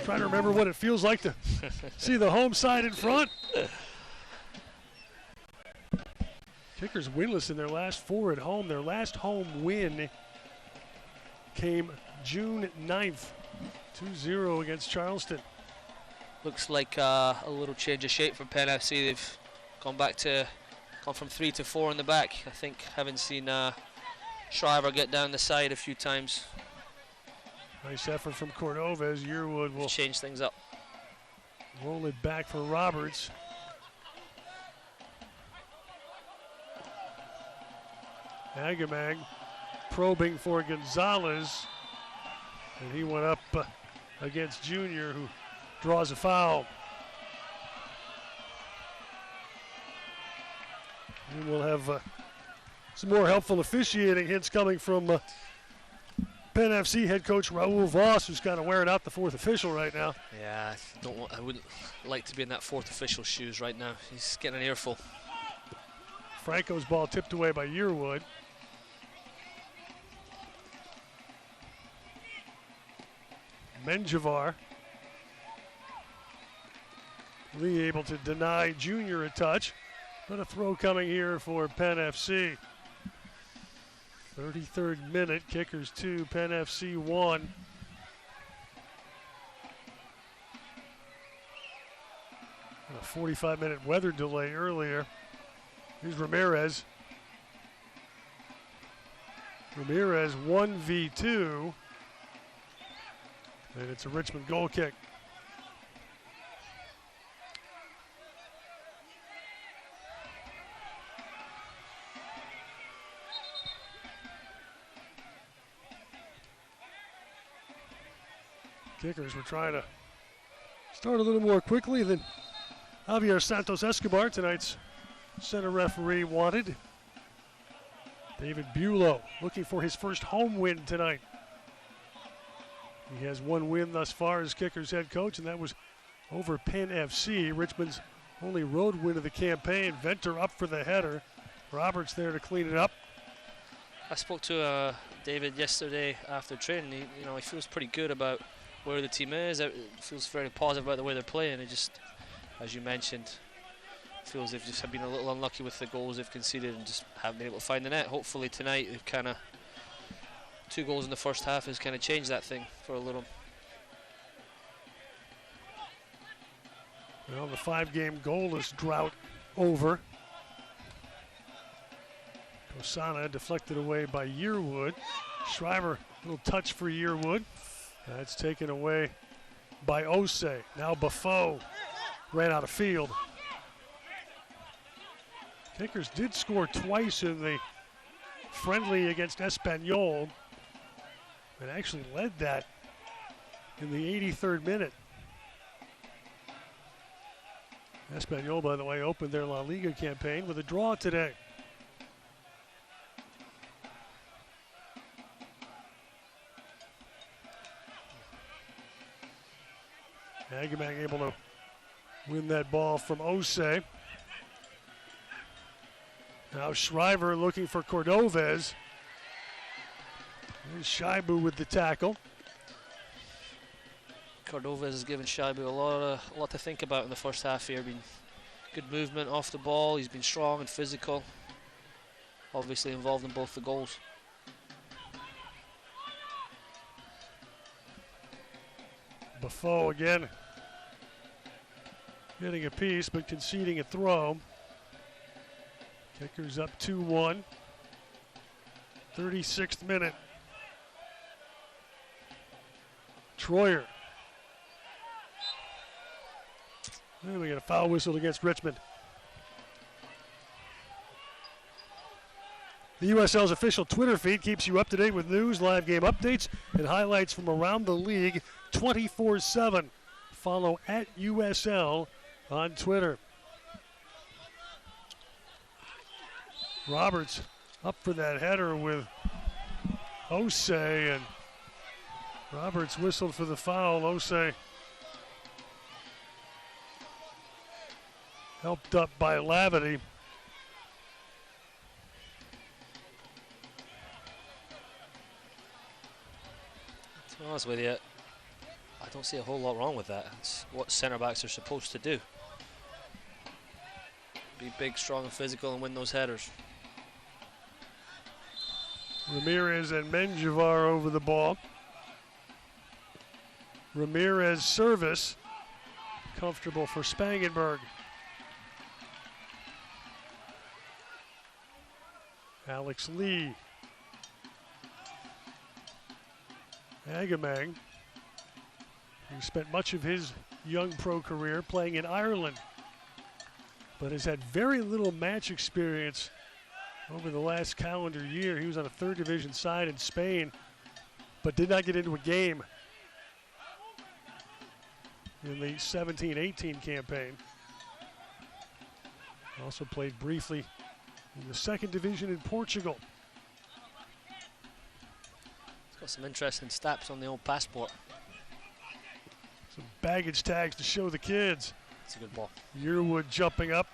trying to remember what it feels like to see the home side in front. Kickers winless in their last 4 at home. Their last home win came June 9th, 2-0 against Charleston. Looks like a little change of shape for Penn FC. They've gone from 3 to 4 in the back. I think having seen Shriver get down the side a few times. Nice effort from Cordovez. Yearwood will change things up. Roll it back for Roberts. Agamag probing for Gonzalez. And he went up against Junior, who draws a foul. And we'll have some more helpful officiating hints coming from Penn FC head coach Raul Voss, who's kind of wearing out the fourth official right now. Yeah, I wouldn't like to be in that fourth official's shoes right now. He's getting an earful. Franco's ball tipped away by Yearwood. Menjivar. Lee able to deny Junior a touch, but a throw coming here for Penn FC. 33rd minute, Kickers 2, Penn FC 1. A 45-minute weather delay earlier. Here's Ramirez. Ramirez 1v2. And it's a Richmond goal kick. Kickers were trying to start a little more quickly than Javier Santos Escobar, tonight's center referee, wanted. David Bulow looking for his first home win tonight. He has one win thus far as Kickers head coach, and that was over Penn FC, Richmond's only road win of the campaign. Venter up for the header. Roberts there to clean it up. I spoke to David yesterday after training. He feels pretty good about where the team is. It feels very positive about the way they're playing. It just, as you mentioned, feels they've just been a little unlucky with the goals they've conceded and just haven't been able to find the net. Hopefully tonight they've kind of 2 goals in the first half has kind of changed that thing for a little. Well, the 5-game goalless drought over. Osana deflected away by Yearwood. Shriver, little touch for Yearwood. That's taken away by Osei. Now Buffo ran out of field. Kickers did score twice in the friendly against Espanyol, and actually led that in the 83rd minute. Espanyol, by the way, opened their La Liga campaign with a draw today. Agamang able to win that ball from Osei. Now Shriver looking for Cordovez. There's Shaibu with the tackle. Cordovez has given Shaibu a lot to think about in the first half here. Been good movement off the ball. He's been strong and physical. Obviously involved in both the goals. Buffo again getting a piece but conceding a throw. Kickers up 2-1. 36th minute. Troyer. And we got a foul whistle against Richmond. The USL's official Twitter feed keeps you up to date with news, live game updates, and highlights from around the league 24/7. Follow @USL on Twitter. Roberts up for that header with Osei, and Roberts whistled for the foul. Osei helped up by Lavity. To be honest with you, I don't see a whole lot wrong with that. It's what centre backs are supposed to do. Be big, strong, and physical and win those headers. Ramirez and Menjivar over the ball. Ramirez service. Comfortable for Spangenberg. Alex Lee. Agamang, who spent much of his young pro career playing in Ireland, but has had very little match experience over the last calendar year. He was on a 3rd division side in Spain, but did not get into a game in the 17-18 campaign. Also played briefly in the second division in Portugal. It's got some interesting stats on the old passport. Some baggage tags to show the kids. It's a good ball. Yearwood jumping up.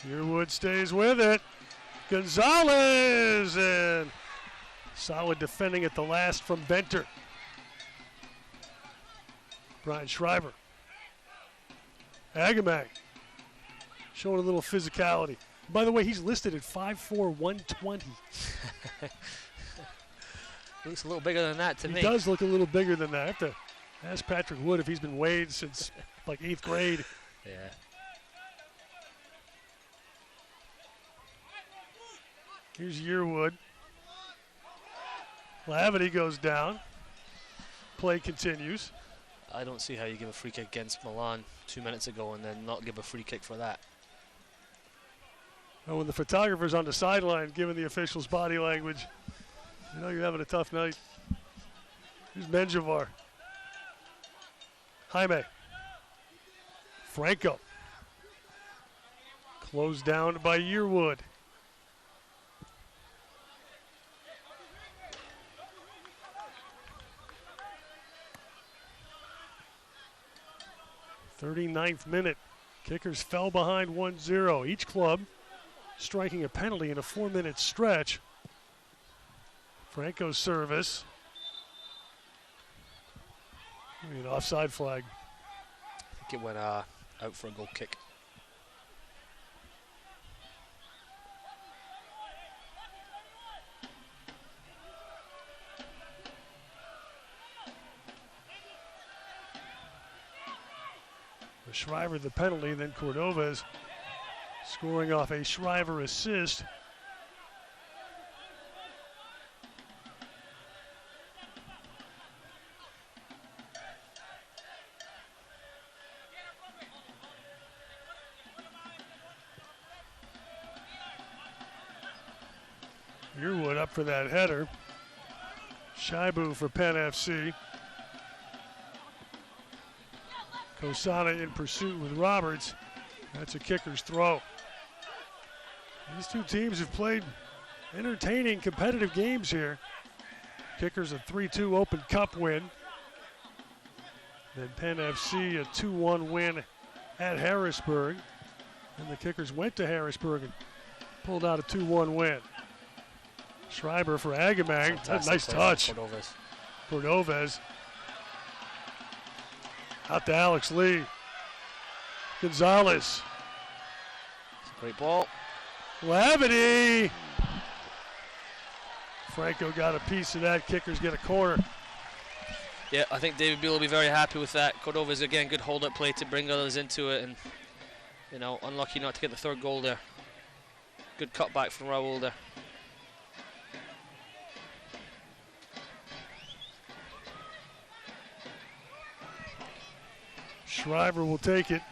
Yearwood stays with it. Gonzalez, and solid defending at the last from Venter. Brian Shriver. Agamang showing a little physicality. By the way, he's listed at 5'4", 120. Looks a little bigger than that to me. He does look a little bigger than that. I have to ask Patrick Wood if he's been weighed since like 8th grade. Yeah. Here's Yearwood. Lavity goes down. Play continues. I don't see how you give a free kick against Milan 2 minutes ago and then not give a free kick for that. And when the photographer's on the sideline giving the officials body language, you know you're having a tough night. Here's Menjivar. Jaime. Franco. Closed down by Yearwood. .39th minute. Kickers fell behind 1-0. Each club striking a penalty in a 4-minute stretch. Franco's service. An offside flag. I think it went out for a goal kick. Shriver the penalty, then Cordovez scoring off a Shriver assist. Yearwood up for that header. Shaibu for Penn FC. Kosana in pursuit with Roberts. That's a kicker's throw. These two teams have played entertaining, competitive games here. Kickers a 3-2 Open Cup win. Then Penn FC a 2-1 win at Harrisburg. And the Kickers went to Harrisburg and pulled out a 2-1 win. Schreiber for Agamang. That's a nice touch. Cordovez. Out to Alex Lee. Gonzalez. It's a great ball. Lavity. Franco got a piece of that. Kickers get a corner. Yeah, I think David Beal will be very happy with that. Cordovez, again, good hold-up play to bring others into it. And, you know, unlucky not to get the third goal there. Good cutback from Raul there. Shriver will take it.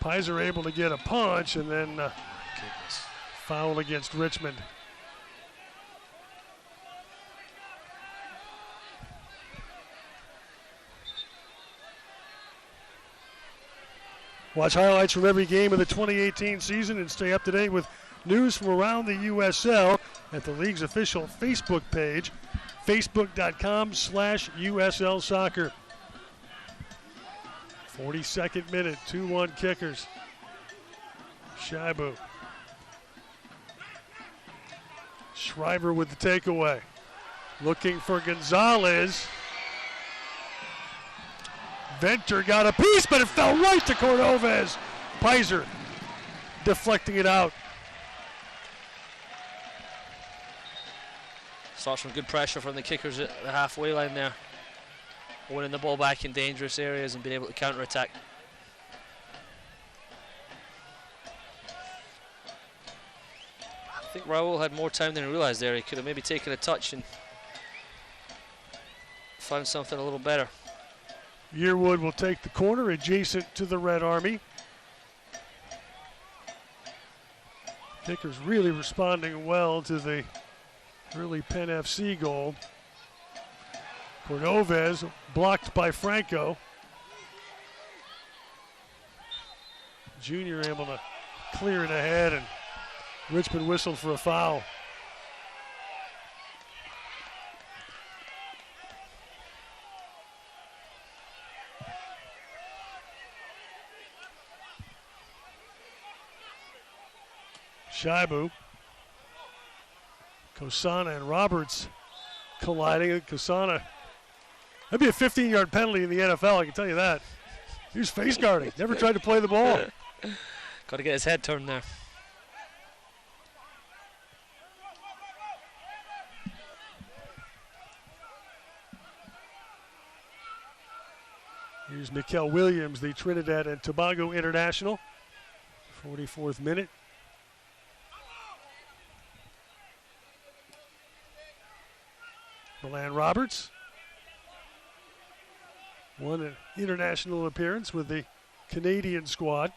Pizer able to get a punch and then foul against Richmond. Watch highlights from every game of the 2018 season and stay up to date with news from around the USL at the league's official Facebook page, facebook.com/USL Soccer. 42nd minute, 2-1 Kickers. Shaibu. Shriver with the takeaway. Looking for Gonzalez. Venter got a piece, but it fell right to Cordovez. Pizer deflecting it out. Saw some good pressure from the Kickers at the halfway line there. Winning the ball back in dangerous areas and being able to counter-attack. I think Raul had more time than he realized there. He could have maybe taken a touch and found something a little better. Yearwood will take the corner adjacent to the Red Army. Kickers really responding well to the early Penn FC goal. Cordovez blocked by Franco. Junior able to clear it ahead, and Richmond whistled for a foul. Shibu. Kosana and Roberts colliding. Kosana, that'd be a 15-yard penalty in the NFL, I can tell you that. He was face guarding, never tried to play the ball. Got to get his head turned there. Here's Mikel Williams, the Trinidad and Tobago international. 44th minute. Milan Roberts won an international appearance with the Canadian squad.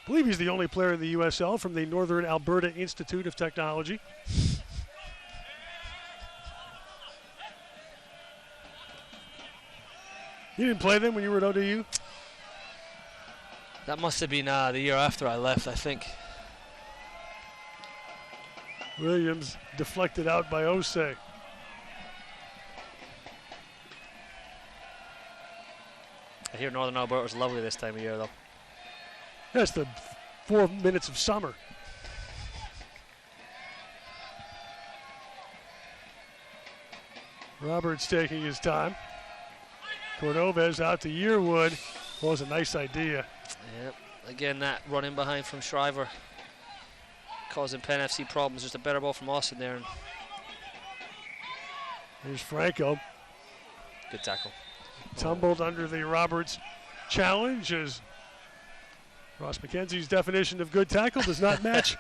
I believe he's the only player in the USL from the Northern Alberta Institute of Technology. You didn't play them when you were at ODU? That must have been the year after I left, I think. Williams deflected out by Osei. I hear Northern Alberta was lovely this time of year, though. That's the 4 minutes of summer. Roberts taking his time. Cordovez out to Yearwood. Was a nice idea. Yep. Again, that running behind from Shriver causing Penn FC problems. Just a better ball from Austin there. And here's Franco. good tackle. Tumbled under the Roberts challenge as Ross McKenzie's definition of good tackle does not match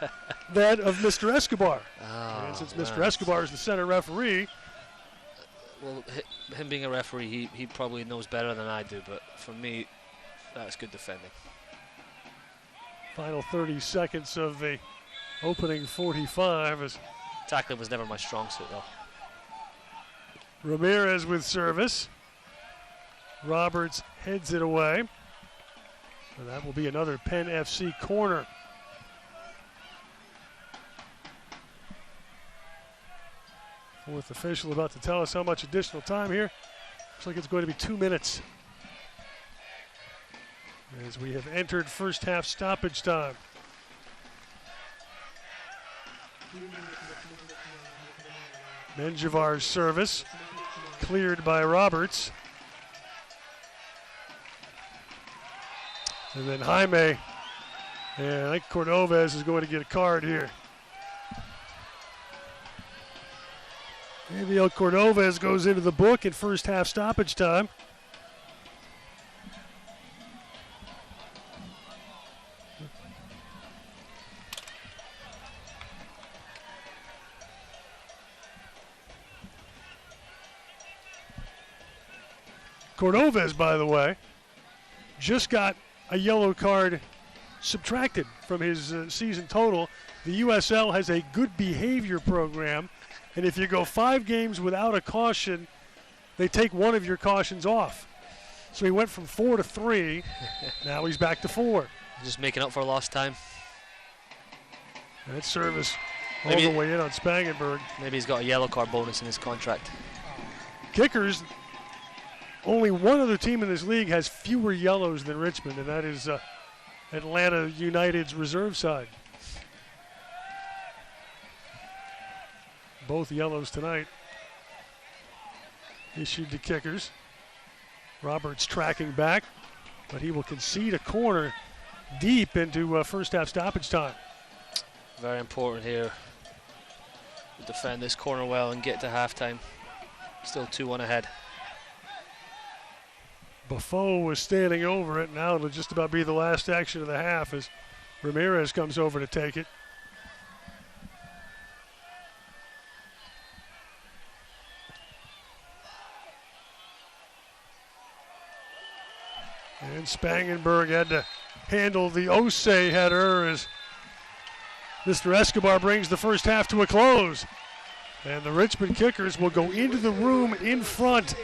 that of Mr. Escobar. And since Mr. Escobar is the center referee. Well, him being a referee, he probably knows better than I do, but for me, that's good defending. Final 30 seconds of the opening 45 as tackling was never my strong suit, though. Ramirez with service. Roberts heads it away. And that will be another Penn FC corner. Fourth official about to tell us how much additional time here. Looks like it's going to be 2 minutes. As we have entered first half stoppage time. Menjivar's service cleared by Roberts. And then Jaime, and I think Cordovez is going to get a card here. Maybe El Cordovez goes into the book in first half stoppage time. Cordovez, by the way, just got a yellow card subtracted from his season total. The USL has a good behavior program, and if you go 5 games without a caution, they take one of your cautions off. So he went from 4 to 3. Now he's back to 4. Just making up for lost time. That service all the way in on Spangenberg. Maybe he's got a yellow card bonus in his contract. Kickers, only one other team in this league has fewer yellows than Richmond, and that is Atlanta United's reserve side. Both yellows tonight issued to kickers. Roberts tracking back, but he will concede a corner deep into first half stoppage time. Very important here to defend this corner well and get to halftime. Still 2-1 ahead. Buffon was standing over it. Now it'll just about be the last action of the half as Ramirez comes over to take it. And Spangenberg had to handle the Osei header as Mr. Escobar brings the first half to a close. And the Richmond Kickers will go into the room in front.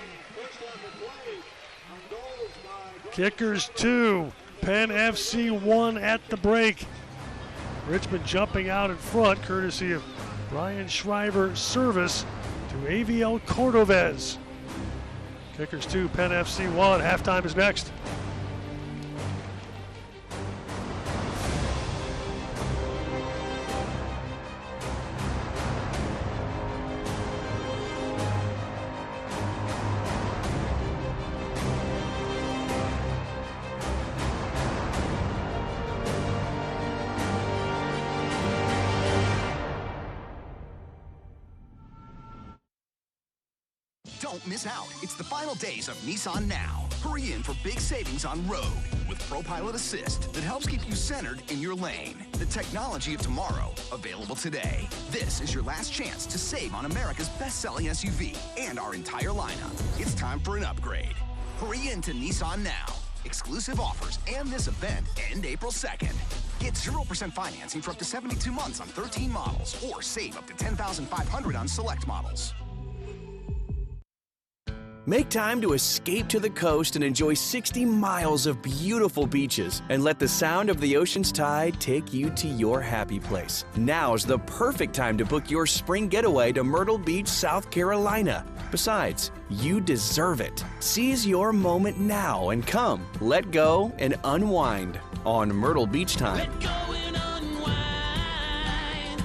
Kickers 2, Penn FC 1 at the break. Richmond jumping out in front, courtesy of Brian Schreiber service to AVL Cordovez. Kickers 2, Penn FC 1. Halftime is next. Don't miss out. It's the final days of Nissan Now. Hurry in for big savings on road with ProPilot Assist that helps keep you centered in your lane. The technology of tomorrow, available today. This is your last chance to save on America's best-selling SUV and our entire lineup. It's time for an upgrade. Hurry in to Nissan Now. Exclusive offers and this event end April 2nd. Get 0% financing for up to 72 months on 13 models or save up to $10,500 on select models. Make time to escape to the coast and enjoy 60 miles of beautiful beaches and let the sound of the ocean's tide take you to your happy place. Now's the perfect time to book your spring getaway to Myrtle Beach, South Carolina. Besides, you deserve it. Seize your moment now and come, let go, and unwind on Myrtle Beach Time. Let go and unwind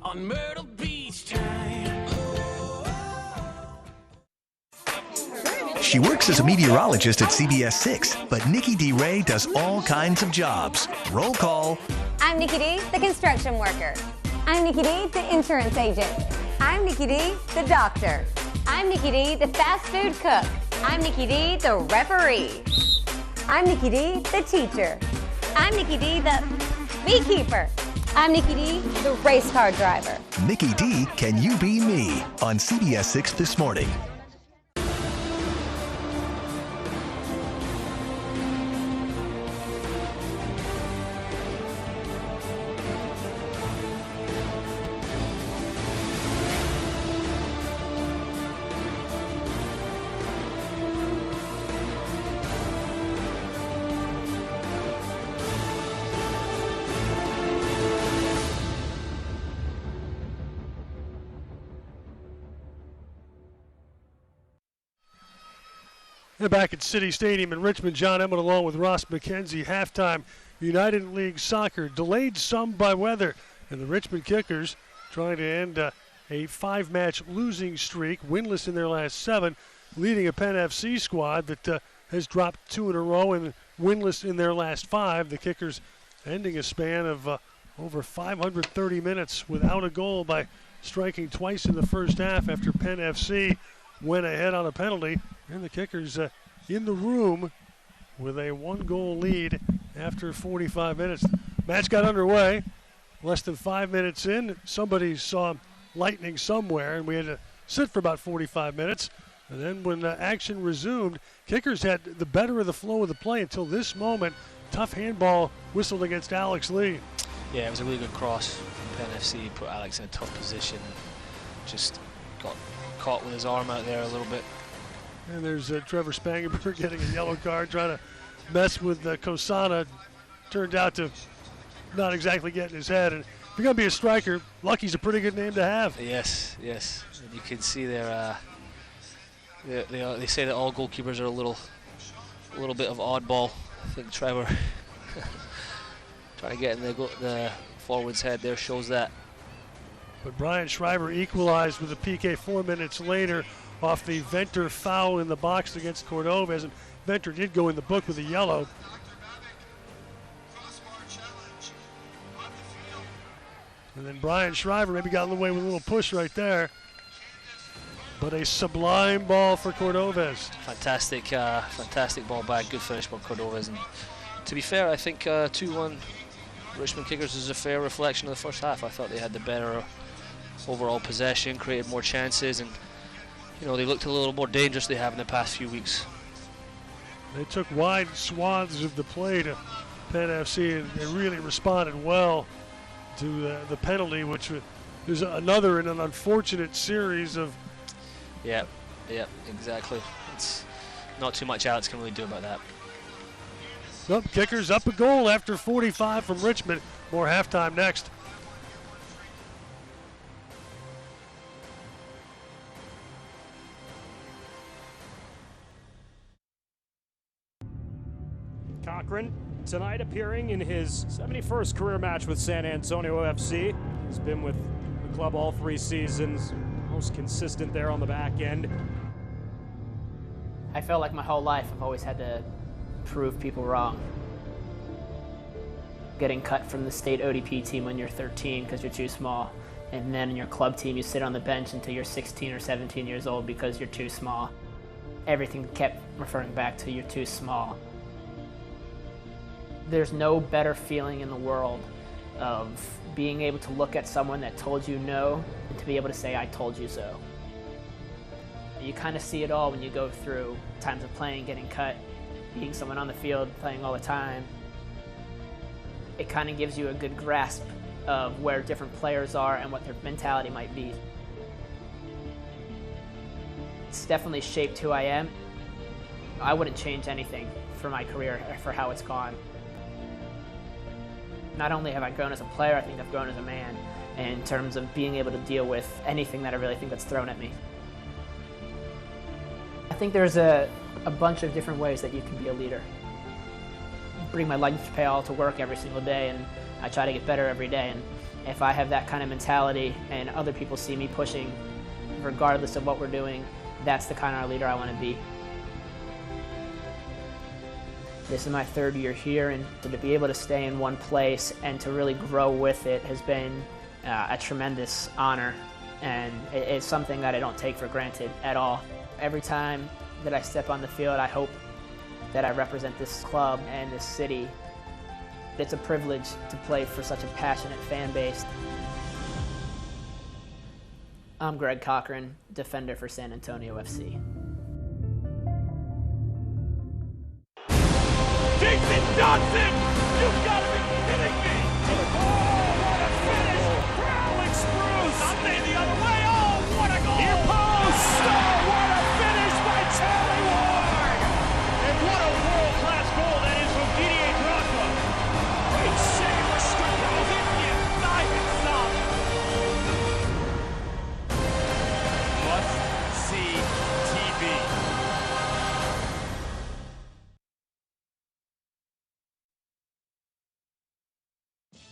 on Myrtle Beach Time. She works as a meteorologist at CBS 6, but Nikki D. Ray does all kinds of jobs. Roll call. I'm Nikki D, the construction worker. I'm Nikki D, the insurance agent. I'm Nikki D, the doctor. I'm Nikki D, the fast food cook. I'm Nikki D, the referee. I'm Nikki D, the teacher. I'm Nikki D, the beekeeper. I'm Nikki D, the race car driver. Nikki D, Can You Be Me? On CBS 6 this morning. And back at City Stadium in Richmond, John Emmett along with Ross McKenzie. Halftime, United League Soccer delayed some by weather. And the Richmond Kickers trying to end a 5-match losing streak, winless in their last 7, leading a Penn FC squad that has dropped 2 in a row and winless in their last 5. The Kickers ending a span of over 530 minutes without a goal by striking twice in the first half after Penn FC went ahead on a penalty. And the Kickers in the room with a 1-goal lead after 45 minutes. Match got underway. Less than 5 minutes in, somebody saw lightning somewhere, and we had to sit for about 45 minutes. And then when the action resumed, Kickers had the better of the flow of the play until this moment. Tough handball whistled against Alex Lee. Yeah, it was a really good cross from Penn FC. Put Alex in a tough position. Just got caught with his arm out there a little bit. And there's Trevor Spangenberg getting a yellow card, trying to mess with Kosana. Turned out to not exactly get in his head. And if you're going to be a striker, Lucky's a pretty good name to have. Yes, yes. And you can see there, they say that all goalkeepers are a little bit of oddball. I think Trevor trying to get in the forward's head there shows that. But Brian Schreiber equalized with a PK 4 minutes later off the Venter foul in the box against Cordovez, and Venter did go in the book with a yellow. And then Brian Schreiber maybe got in the way with a little push right there. But a sublime ball for Cordovez. Fantastic ball back, good finish by Cordovez. And to be fair, I think 2-1 Richmond Kickers is a fair reflection of the first half. I thought they had the better overall possession, created more chances, and they looked a little more dangerous than they have in the past few weeks. They took wide swaths of the play to Penn FC and they really responded well to the penalty, which is another in an unfortunate series of. Yep, exactly. It's not too much Alex can really do about that. Nope, Kickers up a goal after 45 from Richmond. More halftime next. Cochran tonight appearing in his 71st career match with San Antonio FC. He's been with the club all 3 seasons, most consistent there on the back end. I felt like my whole life I've always had to prove people wrong. Getting cut from the state ODP team when you're 13 because you're too small, and then in your club team you sit on the bench until you're 16 or 17 years old because you're too small. Everything kept referring back to you're too small. There's no better feeling in the world of being able to look at someone that told you no and to be able to say, I told you so. You kind of see it all when you go through times of playing, getting cut, being someone on the field, playing all the time. It kind of gives you a good grasp of where different players are and what their mentality might be. It's definitely shaped who I am. I wouldn't change anything for my career or for how it's gone. Not only have I grown as a player, I think I've grown as a man in terms of being able to deal with anything that I really think that's thrown at me. I think there's a bunch of different ways that you can be a leader. Bring my lunch pail all to work every single day, and I try to get better every day. And if I have that kind of mentality and other people see me pushing, regardless of what we're doing, that's the kind of leader I want to be. This is my 3rd year here, and to be able to stay in one place and to really grow with it has been a tremendous honor, and it's something that I don't take for granted at all. Every time that I step on the field, I hope that I represent this club and this city. It's a privilege to play for such a passionate fan base. I'm Greg Cochran, defender for San Antonio FC. Jason Johnson! You've got to be kidding me! Oh, what a finish! For Alex Bruce! Sunday the other way! Oh, what a goal! Near post! Oh, what a finish by Charlie Ward! And what a world-class goal that is from Didier Drogba! Great save for Scribble! Hitting it! Nice and soft! Must-see TV.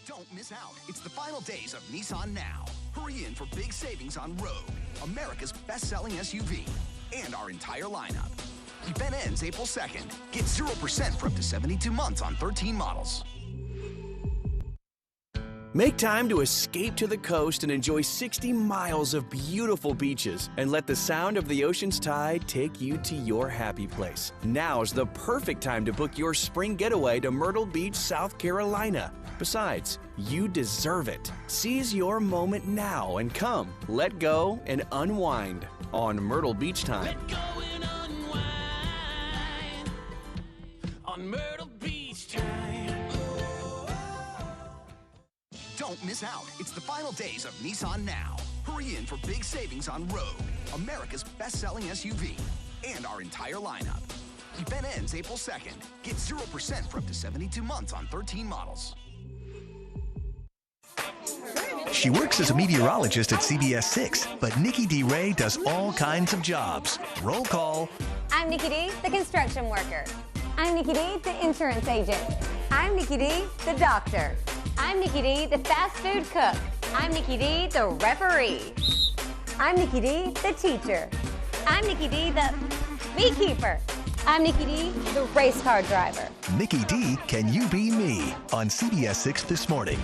Don't miss out. It's the final days of Nissan Now. Hurry in for big savings on Rogue, America's best-selling SUV, and our entire lineup. Event ends April 2nd. Get 0% for up to 72 months on 13 models. Make time to escape to the coast and enjoy 60 miles of beautiful beaches and let the sound of the ocean's tide take you to your happy place. Now's the perfect time to book your spring getaway to Myrtle Beach, South Carolina. Besides, you deserve it. Seize your moment now and come, let go, and unwind on Myrtle Beach Time. Let go and unwind on Myrtle Beach Time. Don't miss out. It's the final days of Nissan Now. Hurry in for big savings on Rogue, America's best-selling SUV, and our entire lineup. Event ends April 2nd. Get 0% for up to 72 months on 13 models. She works as a meteorologist at CBS 6, but Nikki D. Ray does all kinds of jobs. Roll call. I'm Nikki D, the construction worker. I'm Nikki D, the insurance agent. I'm Nikki D, the doctor. I'm Nikki D, the fast food cook. I'm Nikki D, the referee. I'm Nikki D, the teacher. I'm Nikki D, the beekeeper. I'm Nikki D, the race car driver. Nikki D, Can You Be Me? On CBS 6 this morning.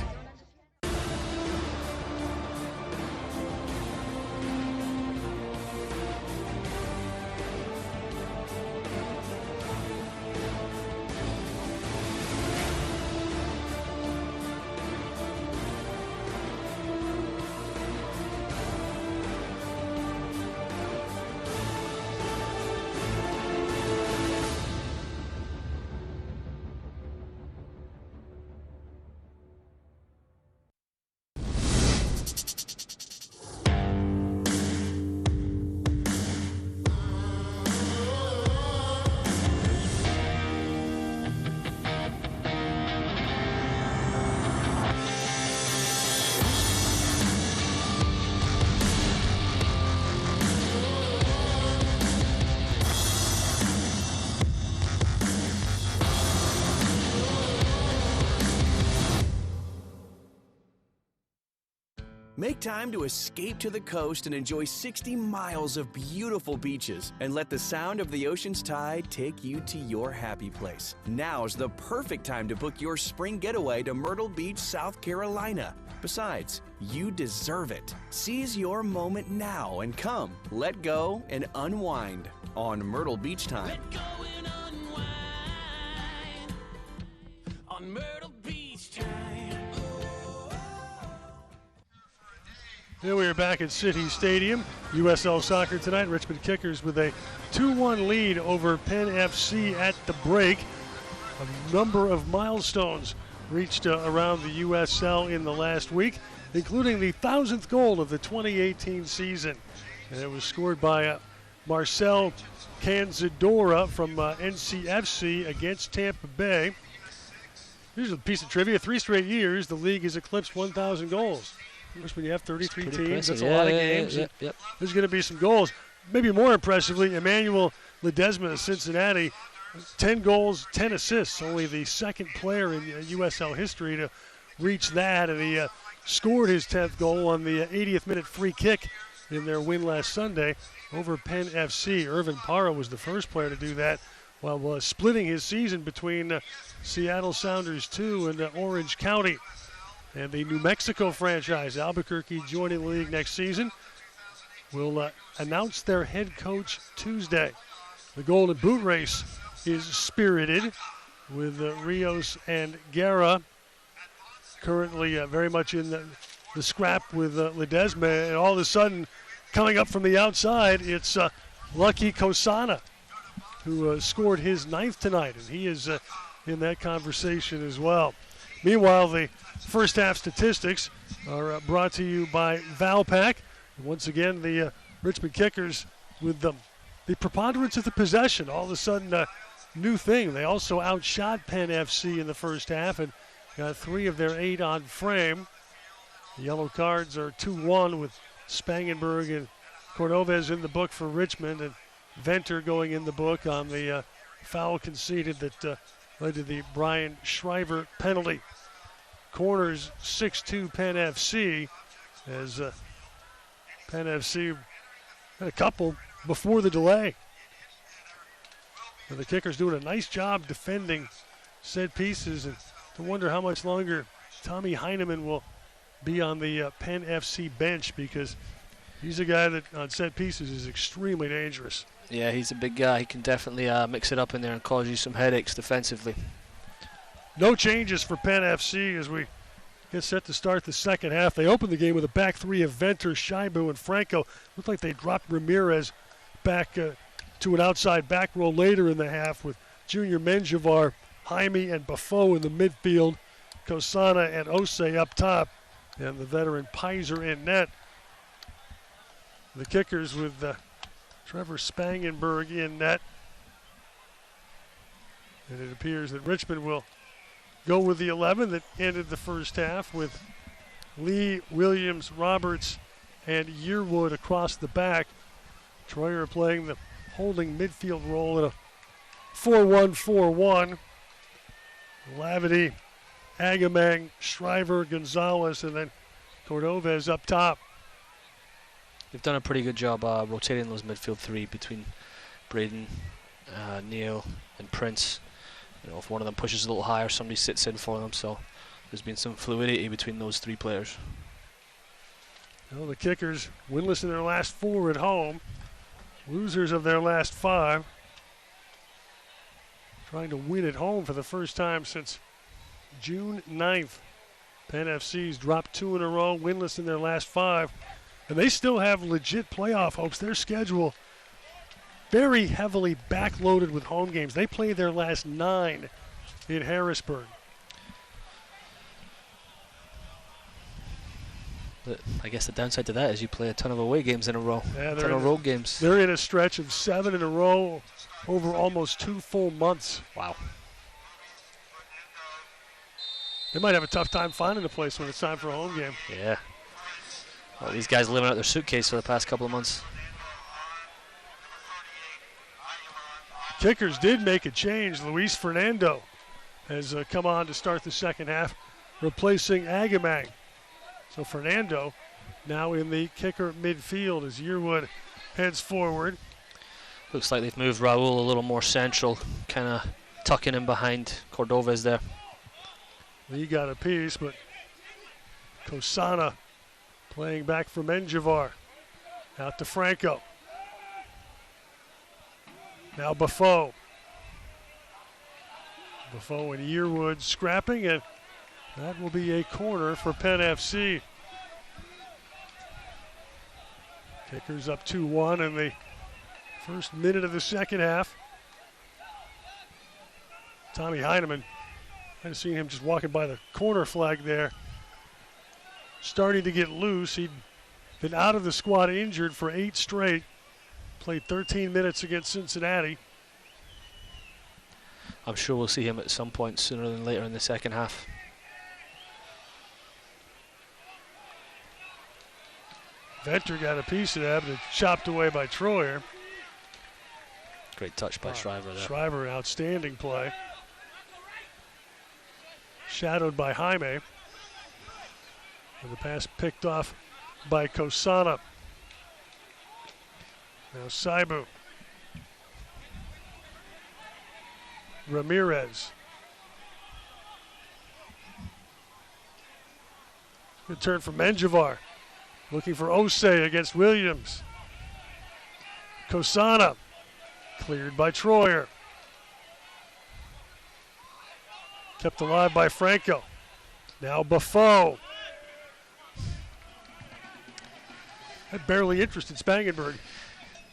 Make time to escape to the coast and enjoy 60 miles of beautiful beaches and let the sound of the ocean's tide take you to your happy place. Now's the perfect time to book your spring getaway to Myrtle Beach, South Carolina. Besides, you deserve it. Seize your moment now and come, let go, and unwind on Myrtle Beach Time. Let go and unwind on Myrtle Beach time. Here we are back at City Stadium. USL Soccer tonight. Richmond Kickers with a 2-1 lead over Penn FC at the break. A number of milestones reached around the USL in the last week, including the 1,000th goal of the 2018 season. And it was scored by Marcel Canzadora from NCFC against Tampa Bay. Here's a piece of trivia. 3 straight years, the league has eclipsed 1,000 goals. When you have 33 teams, impressive. that's a lot of games. Yep. There's going to be some goals. Maybe more impressively, Emmanuel Ledesma of Cincinnati, 10 goals, 10 assists. Only the second player in USL history to reach that. And he scored his 10th goal on the 80th minute free kick in their win last Sunday over Penn FC. Irvin Parra was the first player to do that while splitting his season between Seattle Sounders 2 and Orange County. And the New Mexico franchise, Albuquerque, joining the league next season, will announce their head coach Tuesday. The Golden Boot race is spirited with Rios and Guerra currently very much in the scrap with Ledesma. And all of a sudden, coming up from the outside, it's Lucky Kosana, who scored his 9th tonight, and he is in that conversation as well. Meanwhile, the first half statistics are brought to you by Valpak. And once again, the Richmond Kickers with the preponderance of the possession. All of a sudden, a new thing. They also outshot Penn FC in the first half and got 3 of their 8 on frame. The yellow cards are 2-1 with Spangenberg and Cordovez in the book for Richmond, and Venter going in the book on the foul conceded that led to the Brian Shriver penalty. Corners 6-2 Penn FC, as Penn FC had a couple before the delay. And the Kickers doing a nice job defending set pieces, and to wonder how much longer Tommy Heineman will be on the Penn FC bench, because he's a guy that on set pieces is extremely dangerous. Yeah, he's a big guy. He can definitely mix it up in there and cause you some headaches defensively. No changes for Penn FC as we get set to start the second half. They opened the game with a back 3 of Venter, Shaibu, and Franco. Looked like they dropped Ramirez back to an outside back row later in the half with Junior Menjivar, Jaime, and Buffo in the midfield, Kosana and Osei up top, and the veteran Pizer in net. The Kickers with Trevor Spangenberg in net. And it appears that Richmond will go with the 11 that ended the first half, with Lee, Williams, Roberts, and Yearwood across the back. Troyer playing the holding midfield role in a 4-1-4-1. Lavity, Agamang, Shriver, Gonzalez, and then Cordovez up top. They've done a pretty good job rotating those midfield 3 between Braden, Neil, and Prince. You know, if one of them pushes a little higher, somebody sits in for them. So there's been some fluidity between those 3 players. Well, the Kickers winless in their last 4 at home, losers of their last 5. Trying to win at home for the first time since June 9th. Penn FC's dropped 2 in a row, winless in their last 5. And they still have legit playoff hopes. Their schedule very heavily backloaded with home games. They played their last 9 in Harrisburg. I guess the downside to that is you play a ton of away games in a row, Yeah, a ton of road games. They're in a stretch of 7 in a row over almost 2 full months. Wow. They might have a tough time finding a place when it's time for a home game. Yeah. Well, these guys living out their suitcase for the past couple of months. Kickers did make a change. Luis Fernando has come on to start the second half, replacing Agamang. So Fernando now in the kicker midfield as Yearwood heads forward. Looks like they've moved Raul a little more central, kind of tucking him behind Cordovez there. He got a piece, but Kosana playing back for Menjivar. Out to Franco. Now Buffo. Buffo and Yearwood scrapping, and that will be a corner for Penn FC. Kickers up 2-1 in the first minute of the second half. Tommy Heineman, I've seen him just walking by the corner flag there, starting to get loose. He'd been out of the squad injured for 8 straight, played 13 minutes against Cincinnati. I'm sure we'll see him at some point sooner than later in the second half. Venter got a piece of that, but it's chopped away by Troyer. Great touch by Shriver there. Shriver, outstanding play. Shadowed by Jaime. And the pass picked off by Kosana. Now Saibu. Ramirez. Good turn from Menjivar. Looking for Osei against Williams. Kosana. Cleared by Troyer. Kept alive by Franco. Now Buffo. Had barely interested Spangenberg.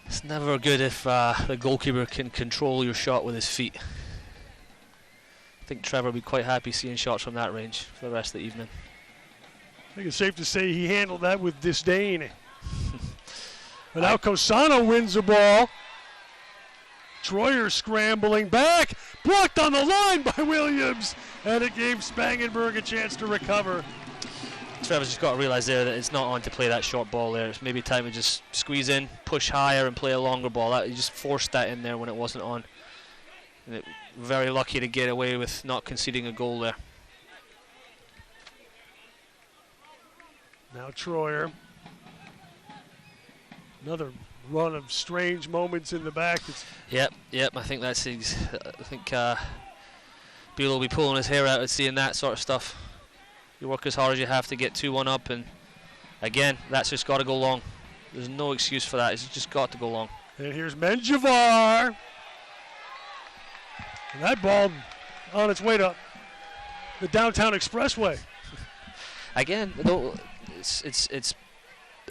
It's never good if the goalkeeper can control your shot with his feet. I think Trevor will be quite happy seeing shots from that range for the rest of the evening. I think it's safe to say he handled that with disdain. But now Kosana wins the ball. Troyer scrambling back. Blocked on the line by Williams. And it gave Spangenberg a chance to recover. Trevor's just got to realize there that it's not on to play that short ball there. It's maybe time to just squeeze in, push higher, and play a longer ball. He just forced that in there when it wasn't on. And very lucky to get away with not conceding a goal there. Now Troyer. Another run of strange moments in the back. Yep. I think that's. I think Beal will be pulling his hair out at seeing that sort of stuff. You work as hard as you have to get 2-1 up, and again, that's just got to go long. There's no excuse for that. It's just got to go long. And here's Menjivar. And that ball on its way to the downtown expressway. Again, though, it's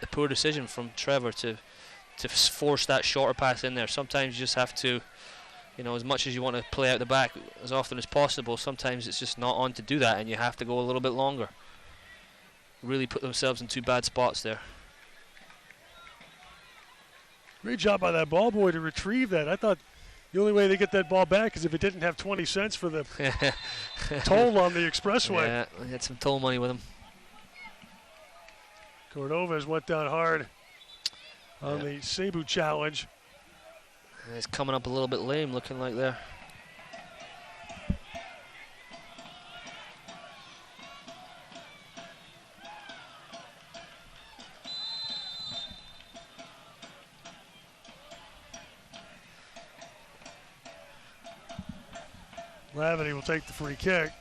a poor decision from Trevor to force that shorter pass in there. Sometimes you just have to, as much as you want to play out the back as often as possible, sometimes it's just not on to do that, and you have to go a little bit longer. Really put themselves in 2 bad spots there. Great job by that ball boy to retrieve that. I thought the only way they get that ball back is if it didn't have 20 cents for the toll on the expressway. Yeah, they had some toll money with him. Cordovez went down hard on the Cebu challenge. And he's coming up a little bit lame, looking like there. Lavity will take the free kick.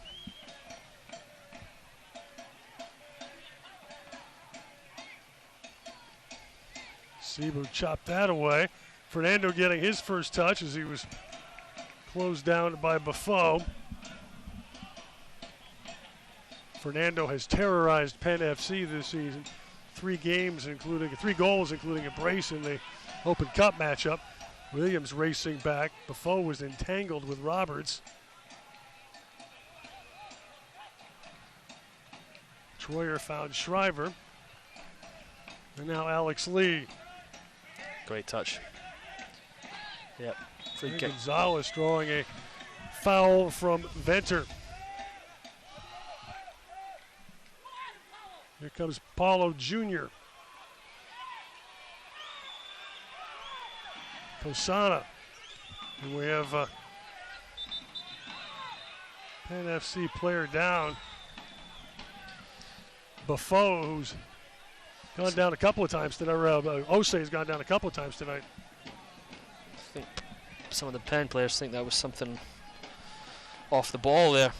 Cebu chopped that away. Fernando getting his first touch as he was closed down by Buffo. Fernando has terrorized Penn FC this season. 3 goals, including a brace in the Open Cup matchup. Williams racing back. Buffo was entangled with Roberts. Troyer found Shriver. And now Alex Lee. Great touch. Yep, free kick. Gonzalez drawing a foul from Venter. Here comes Paulo Jr. Kosana. And we have Penn FC player down. Buffo, who's gone down a couple of times tonight. Osei's gone down a couple of times tonight. I think some of the Penn players think that was something off the ball there.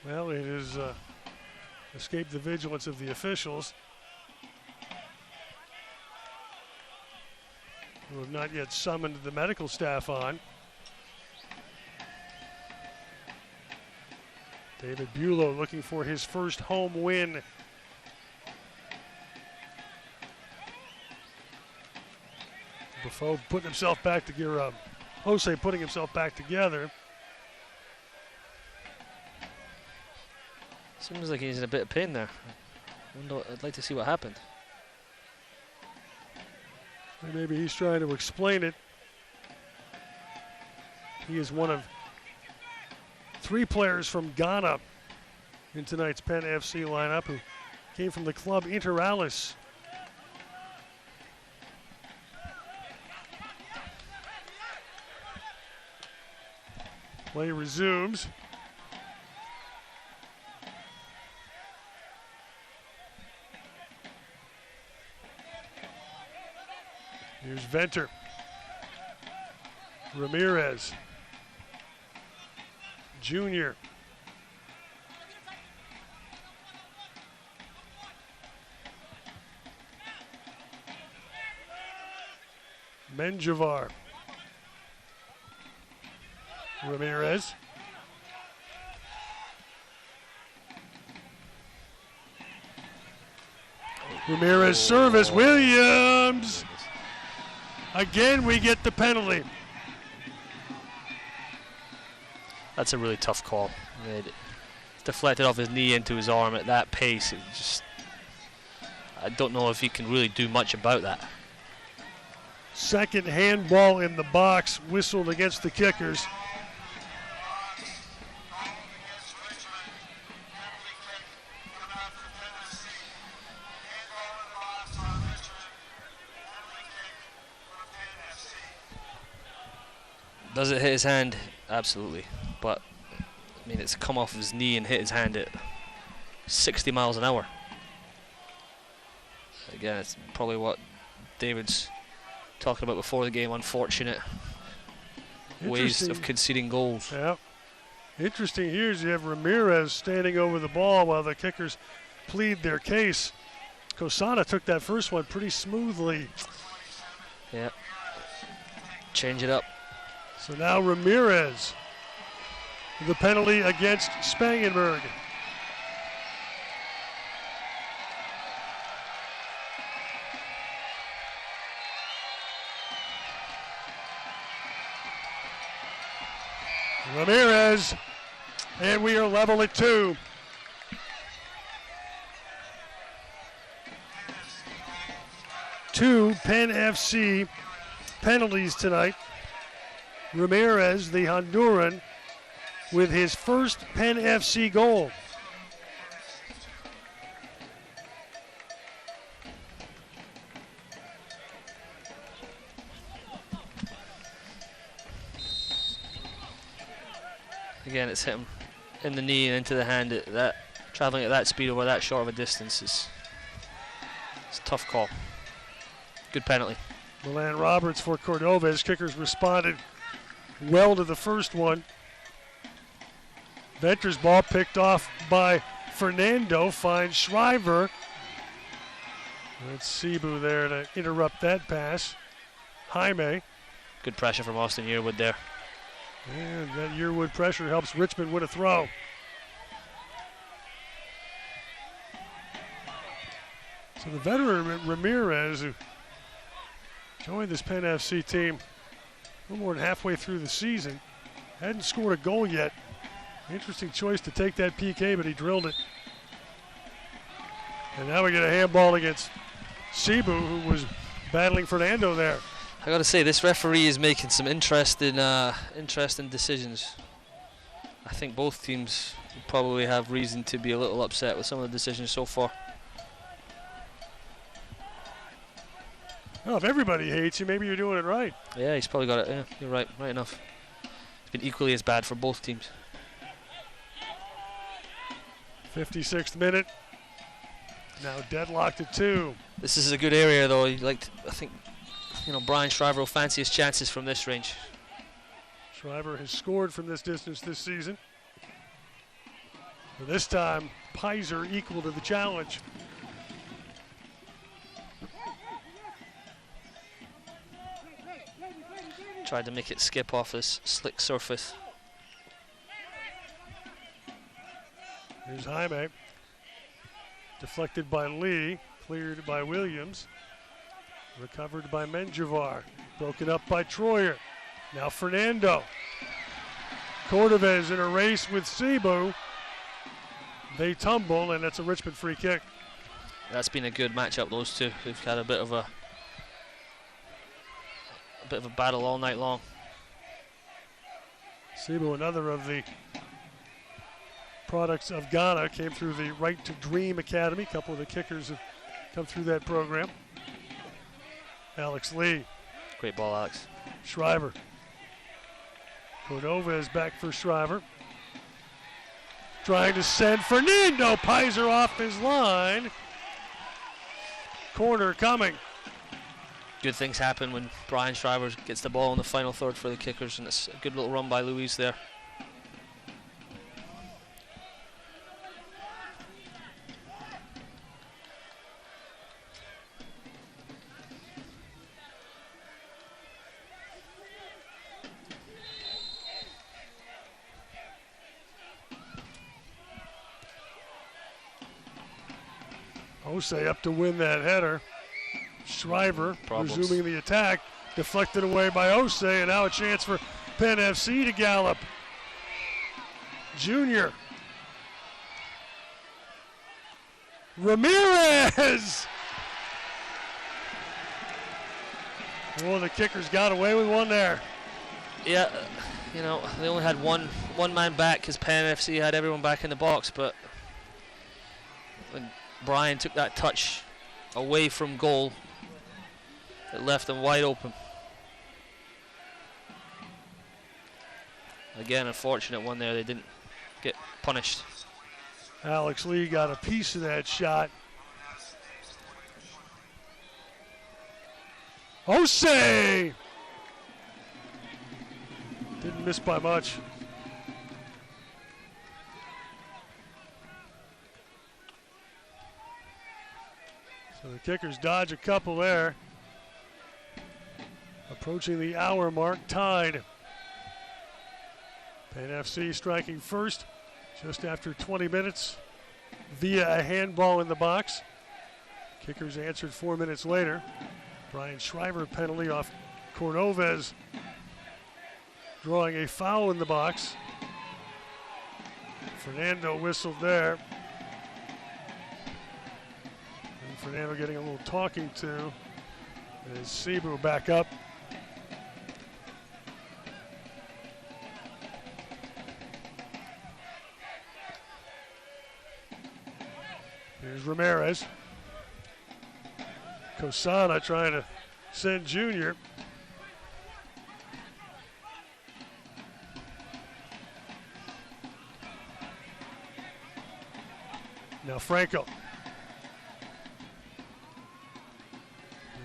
Well, it has escaped the vigilance of the officials, who have not yet summoned the medical staff on. David Bulow looking for his first home win. Buffo putting himself back together. Osei putting himself back together. Seems like he's in a bit of pain there. I'd like to see what happened. Maybe he's trying to explain it. He is one of 3 players from Ghana in tonight's Penn FC lineup who came from the club Inter Alice. Play resumes. Here's Venter. Ramirez. Junior. Menjivar. Ramirez. Ramirez service. Williams. Again, we get the penalty. That's a really tough call. It deflected off his knee into his arm at that pace. It just, I don't know if he can really do much about that. Second handball in the box, whistled against the Kickers. Does it hit his hand? Absolutely. But, I mean, it's come off his knee and hit his hand at 60 miles an hour. Again, it's probably what David's talking about before the game, unfortunate ways of conceding goals. Yeah. Interesting here is you have Ramirez standing over the ball while the Kickers plead their case. Kosana took that first one pretty smoothly. Yeah. Change it up. So now Ramirez, the penalty against Spangenberg. Ramirez, and we are level at 2. Two Penn FC penalties tonight. Ramirez, the Honduran, with his first Penn FC goal. Again, it's hit him in the knee and into the hand. Traveling at that speed over that short of a distance it's a tough call. Good penalty. Milan Roberts for Cordova. His Kickers responded well to the first one. Venter's ball picked off by Fernando, finds Shriver. That's Cebu there to interrupt that pass. Jaime. Good pressure from Austin Yearwood there. And that Yearwood pressure helps Richmond win a throw. So the veteran Ramirez, who joined this Penn FC team a little more than halfway through the season, hadn't scored a goal yet. Interesting choice to take that PK, but he drilled it. And now we get a handball against Cebu, who was battling Fernando there. I got to say, this referee is making some interesting decisions. I think both teams probably have reason to be a little upset with some of the decisions so far. Well, if everybody hates you, maybe you're doing it right. Yeah, he's probably got it. Yeah, you're right. Right enough. been equally as bad for both teams. 56th minute. Now deadlocked at 2. This is a good area, though. I think, Brian Shriver will fancy his chances from this range. Shriver has scored from this distance this season. But this time, Pizer equal to the challenge. Tried to make it skip off this slick surface. Here's Jaime. Deflected by Lee, cleared by Williams. Recovered by Menjivar. Broken up by Troyer. Now Fernando. Cordovez in a race with Cebu. They tumble, and that's a Richmond free kick. That's been a good matchup, those two. They've had a bit of a battle all night long. Cebu, another of the products of Ghana, came through the Right to Dream Academy. A couple of the kickers have come through that program. Alex Lee. Great ball, Alex. Shriver. Cordova is back for Shriver. Trying to send Fernando. Pizer off his line. Corner coming. Good things happen when Brian Shriver gets the ball in the final third for the kickers, and it's a good little run by Luis there. Osei up to win that header. Shriver resuming the attack. Deflected away by Osei, and now a chance for Penn FC to gallop. Junior. Ramirez! Oh, the kickers got away with one there. Yeah, they only had one man back because Penn FC had everyone back in the box, but when Brian took that touch away from goal, it left them wide open. Again, unfortunate one there. They didn't get punished. Alex Lee got a piece of that shot. Osei! Didn't miss by much. So the kickers dodge a couple there. Approaching the hour mark, tied. Penn FC striking first just after 20 minutes via a handball in the box. Kickers answered 4 minutes later. Brian Shriver penalty off Cordovez, drawing a foul in the box. Fernando whistled there. And Fernando getting a little talking to as Cebu back up. Here's Ramirez. Kosana trying to send Junior. Now Franco.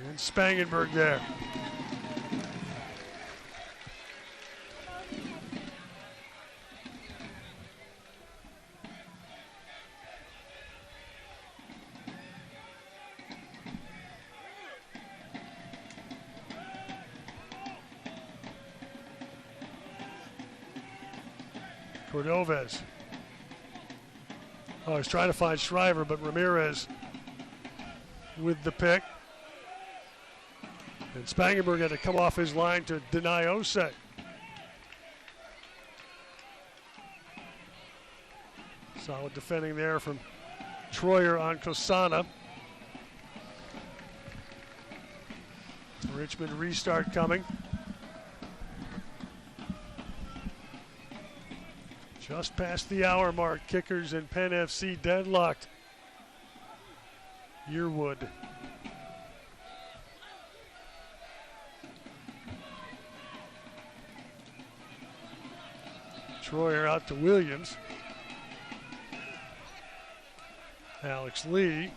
And Spangenberg there. Cordovez. Oh, he's trying to find Shriver, but Ramirez with the pick. And Spangenberg had to come off his line to deny Osei. Solid defending there from Troyer on Kosana. Richmond restart coming. Just past the hour mark, kickers and Penn FC deadlocked. Yearwood. Troyer out to Williams. Alex Lee.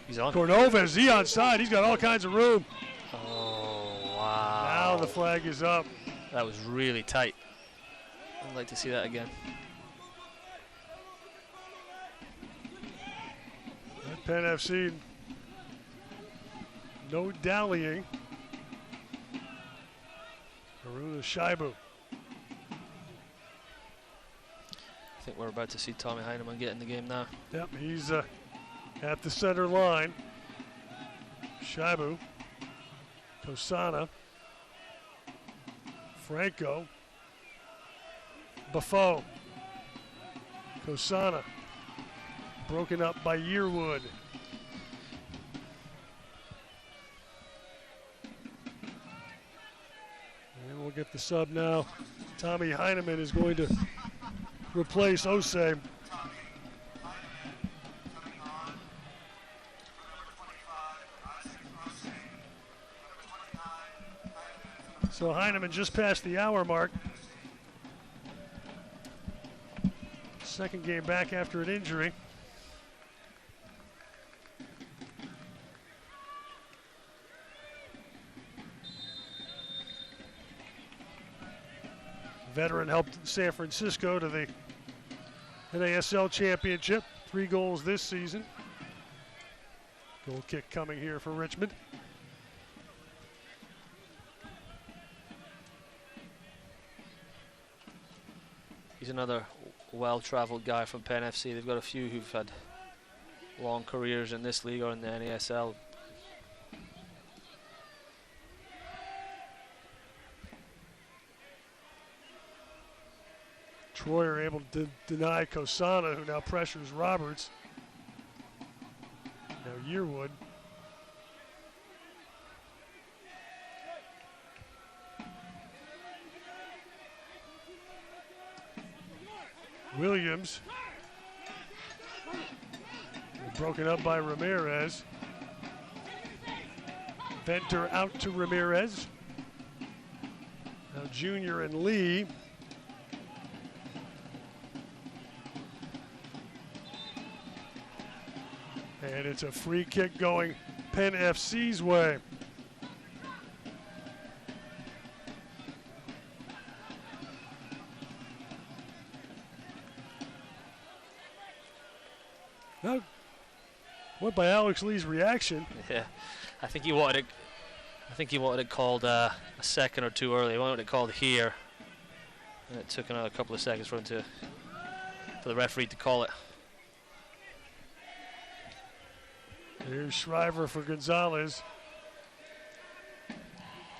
He's on. Cordova, is he onside? He's got all kinds of room. Oh, wow. Now the flag is up. That was really tight. I'd like to see that again. At Penn FC, no dallying. Aruna Shaibu. I think we're about to see Tommy Heineman get in the game now. Yep, he's at the center line. Shaibu, Kosana, Franco, Buffo, Kosana, broken up by Yearwood. And we'll get the sub now. Tommy Heineman is going to replace Osei. So Heineman just passed the hour mark. Second game back after an injury. Veteran helped San Francisco to the NASL championship. 3 goals this season. Goal kick coming here for Richmond. He's another well-traveled guy from Penn FC. They've got a few who've had long careers in this league or in the NASL. Troyer able to deny Kosana, who now pressures Roberts. Now Yearwood. Williams. Broken up by Ramirez. Venter out to Ramirez. Now Junior and Lee. And it's a free kick going Penn FC's way. Now, what by Alex Lee's reaction? Yeah, I think he wanted it called a second or two early. He wanted it called here, and it took another couple of seconds for the referee to call it. Here's Shriver for Gonzalez.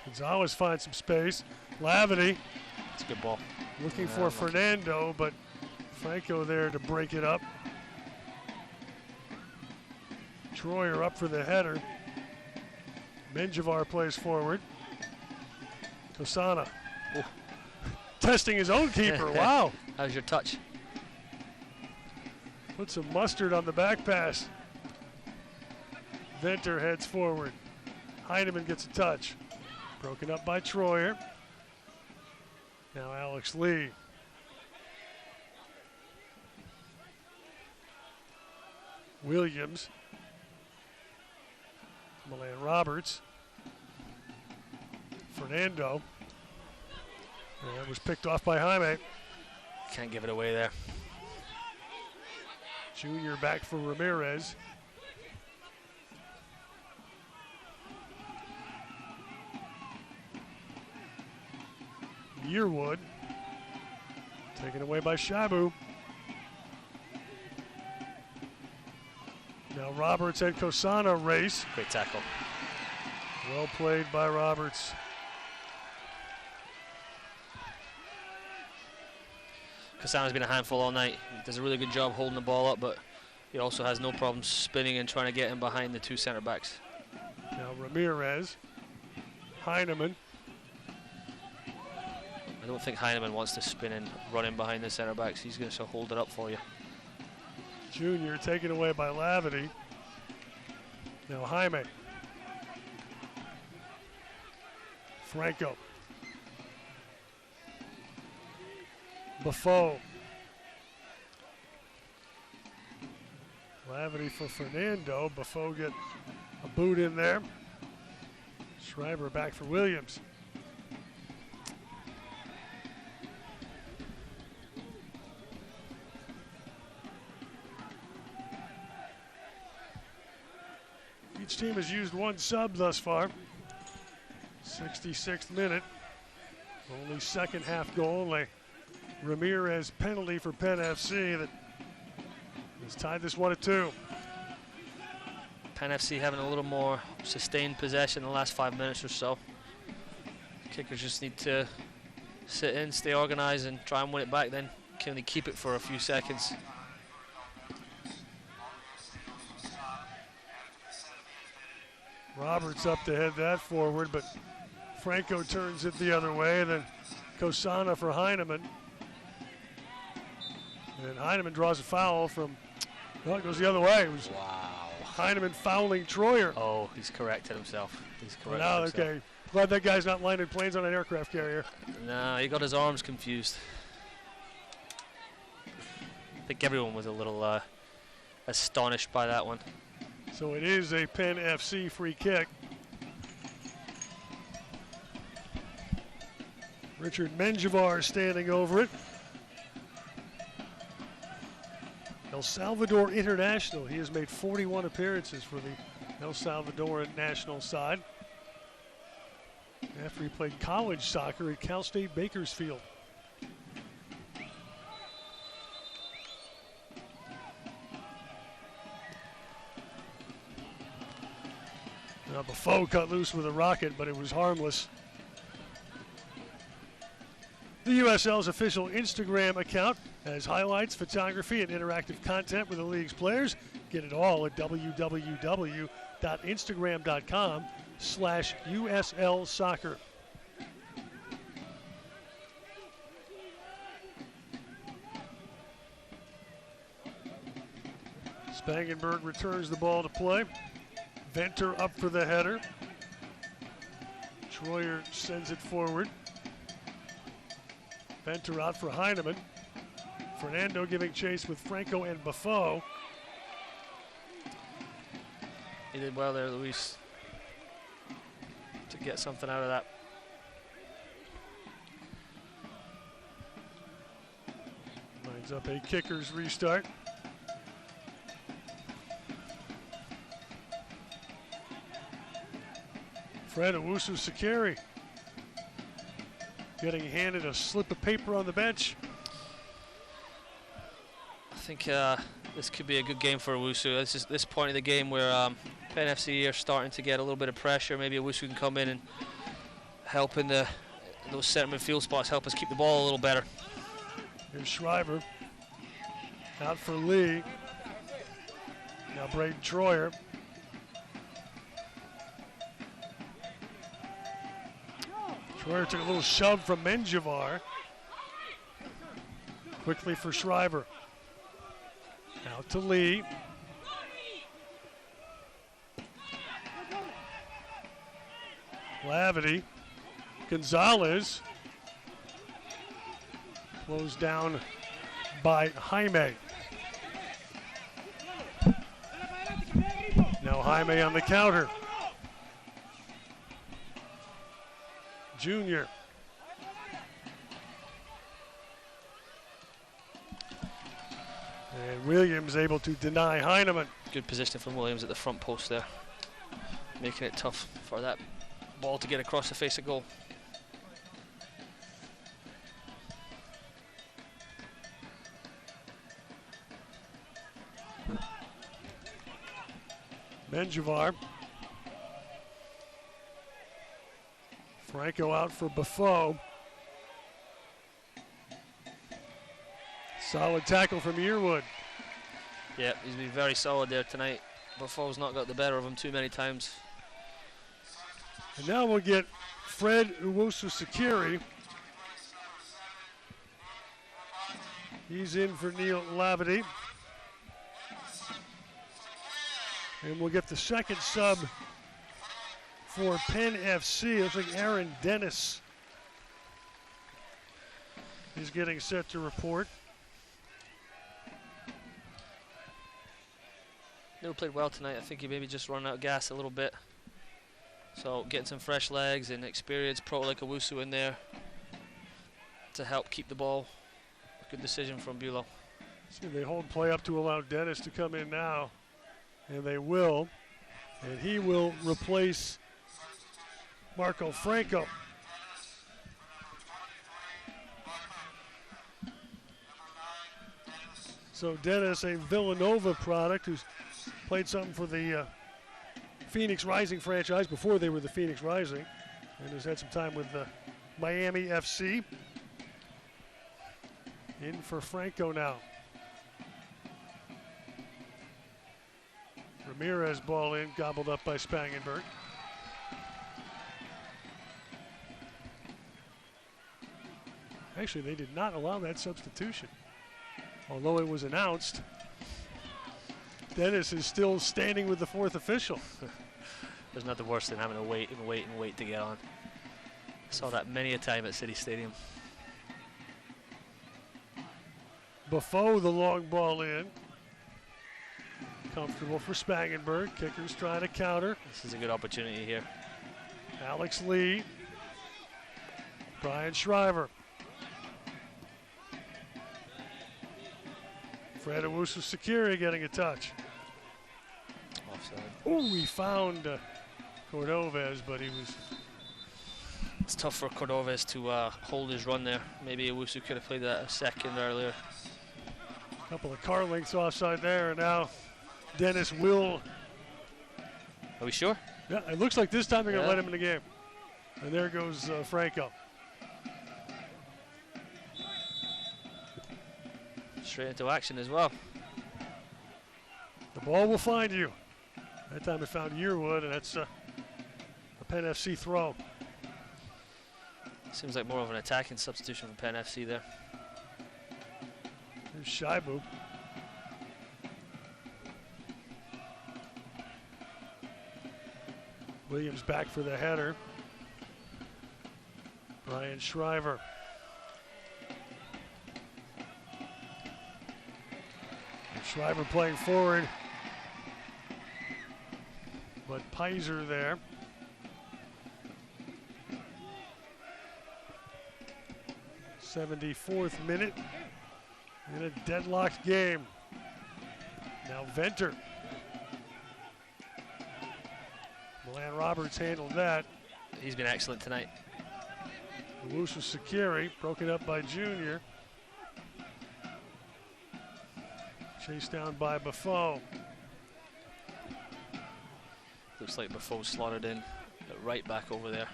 Gonzalez finds some space. Lavity. It's a good ball. Looking for Fernando, but Franco there to break it up. Troyer up for the header. Menjivar plays forward. Kosana. Testing his own keeper. Wow. How's your touch? Put some mustard on the back pass. Venter heads forward. Heineman gets a touch. Broken up by Troyer. Now Alex Lee. Williams. Milan Roberts. Fernando. And that was picked off by Jaime. Can't give it away there. Junior back for Ramirez. Yearwood. Taken away by Shabu. Now Roberts and Kosana race. Great tackle. Well played by Roberts. Kosana's been a handful all night. He does a really good job holding the ball up, but he also has no problem spinning and trying to get in behind the 2 center backs. Now Ramirez. Heineman. I don't think Heineman wants to spin and run in behind the center backs. He's going to hold it up for you. Junior taken away by Lavity. Now Jaime. Franco. Buffo. Lavity for Fernando. Buffo get a boot in there. Schreiber back for Williams. Each team has used one sub thus far. 66th minute. Only second half goal. A Ramirez penalty for Penn FC that has tied this 1-2. Penn FC having a little more sustained possession in the last 5 minutes or so. Kickers just need to sit in, stay organized, and try and win it back. Then can they keep it for a few seconds? Roberts up to head that forward, but Franco turns it the other way, and then Kosana for Heineman. And Heineman draws a foul from, well, it goes the other way. It was Heineman fouling Troyer. Oh, he's corrected himself. He's corrected himself. Okay. Glad that guy's not landing planes on an aircraft carrier. No, he got his arms confused. I think everyone was a little astonished by that one. So it is a Penn FC free kick. Richard Menjivar standing over it. El Salvador International. He has made 41 appearances for the El Salvadoran national side after he played college soccer at Cal State Bakersfield. Now Buffo cut loose with a rocket, but it was harmless. The USL's official Instagram account has highlights, photography, and interactive content with the league's players. Get it all at www.instagram.com/USL Soccer. Spangenberg returns the ball to play. Venter up for the header. Troyer sends it forward. Venter out for Heineman. Fernando giving chase with Franco and Buffo. He did well there, Luis, to get something out of that. Lines up a kicker's restart. Fred Owusu-Sakiri getting handed a slip of paper on the bench. I think this could be a good game for Owusu. This is this point of the game where Penn FC are starting to get a little bit of pressure. Maybe Owusu can come in and help in those center midfield spots, help us keep the ball a little better. Here's Schreiber out for Lee. Now Braden Troyer. Troyer took a little shove from Menjivar. Quickly for Schreiber. Out to Lee. Lavity. Gonzalez. Closed down by Jaime. Now Jaime on the counter. Junior. And Williams able to deny Heineman. Good position from Williams at the front post there, making it tough for that ball to get across the face of goal. Menjivar. Franco out for Buffo. Solid tackle from Yearwood. Yeah, he's been very solid there tonight. Buffalo's not got the better of him too many times. And now we'll get Fred Owusu-Sakiri. He's in for Neil Lavity. And we'll get the second sub for Penn FC. Looks like Aaron Dennis. is getting set to report. Neil played well tonight. I think he maybe just run out of gas a little bit. So getting some fresh legs and experienced pro like Owusu in there to help keep the ball. Good decision from Bulow. See, they hold play up to allow Dennis to come in now, and they will. And he will replace Marco Franco. So Dennis, a Villanova product who's played something for the Phoenix Rising franchise before they were the Phoenix Rising, and has had some time with the Miami FC. In for Franco now. Ramirez ball in, gobbled up by Spangenberg. Actually, they did not allow that substitution. Although it was announced, Dennis is still standing with the fourth official. There's nothing worse than having to wait and wait and wait to get on. I saw that many a time at City Stadium. Buffo, the long ball in. Comfortable for Spangenberg. Kickers trying to counter. This is a good opportunity here. Alex Lee. Brian Shriver. Fred Owusu-Sekiri getting a touch. Offside. Oh, he found Cordovez, but he was... It's tough for Cordovez to hold his run there. Maybe Owusu could have played that a second earlier. A couple of car lengths offside there, and now Dennis will... Are we sure? Yeah, it looks like this time they're going to let him in the game. And there goes Franco. Straight into action as well. The ball will find you. That time it found Yearwood, and that's a Penn FC throw. Seems like more of an attacking substitution for Penn FC there. Here's Shaibu. Williams back for the header. Brian Shriver. Shriver playing forward, but Pizer there. '74th minute in a deadlocked game. Now Venter. Milan Roberts handled that. He's been excellent tonight. Owusu-Sekiri broken up by Junior. Chased down by Buffo. Looks like Buffo slotted in at right back over there.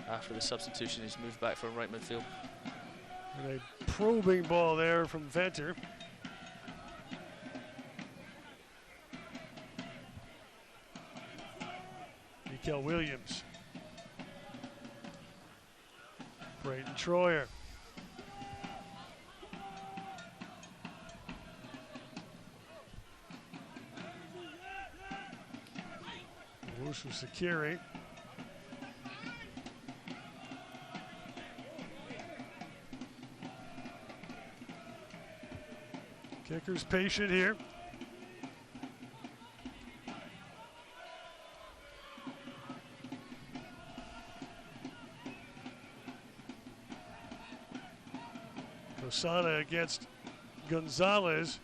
After the substitution, he's moved back from right midfield. And a probing ball there from Venter. Mikel Williams. Braden Troyer. Owusu-Sekiri. Kicker's patient here. Osana against Gonzalez.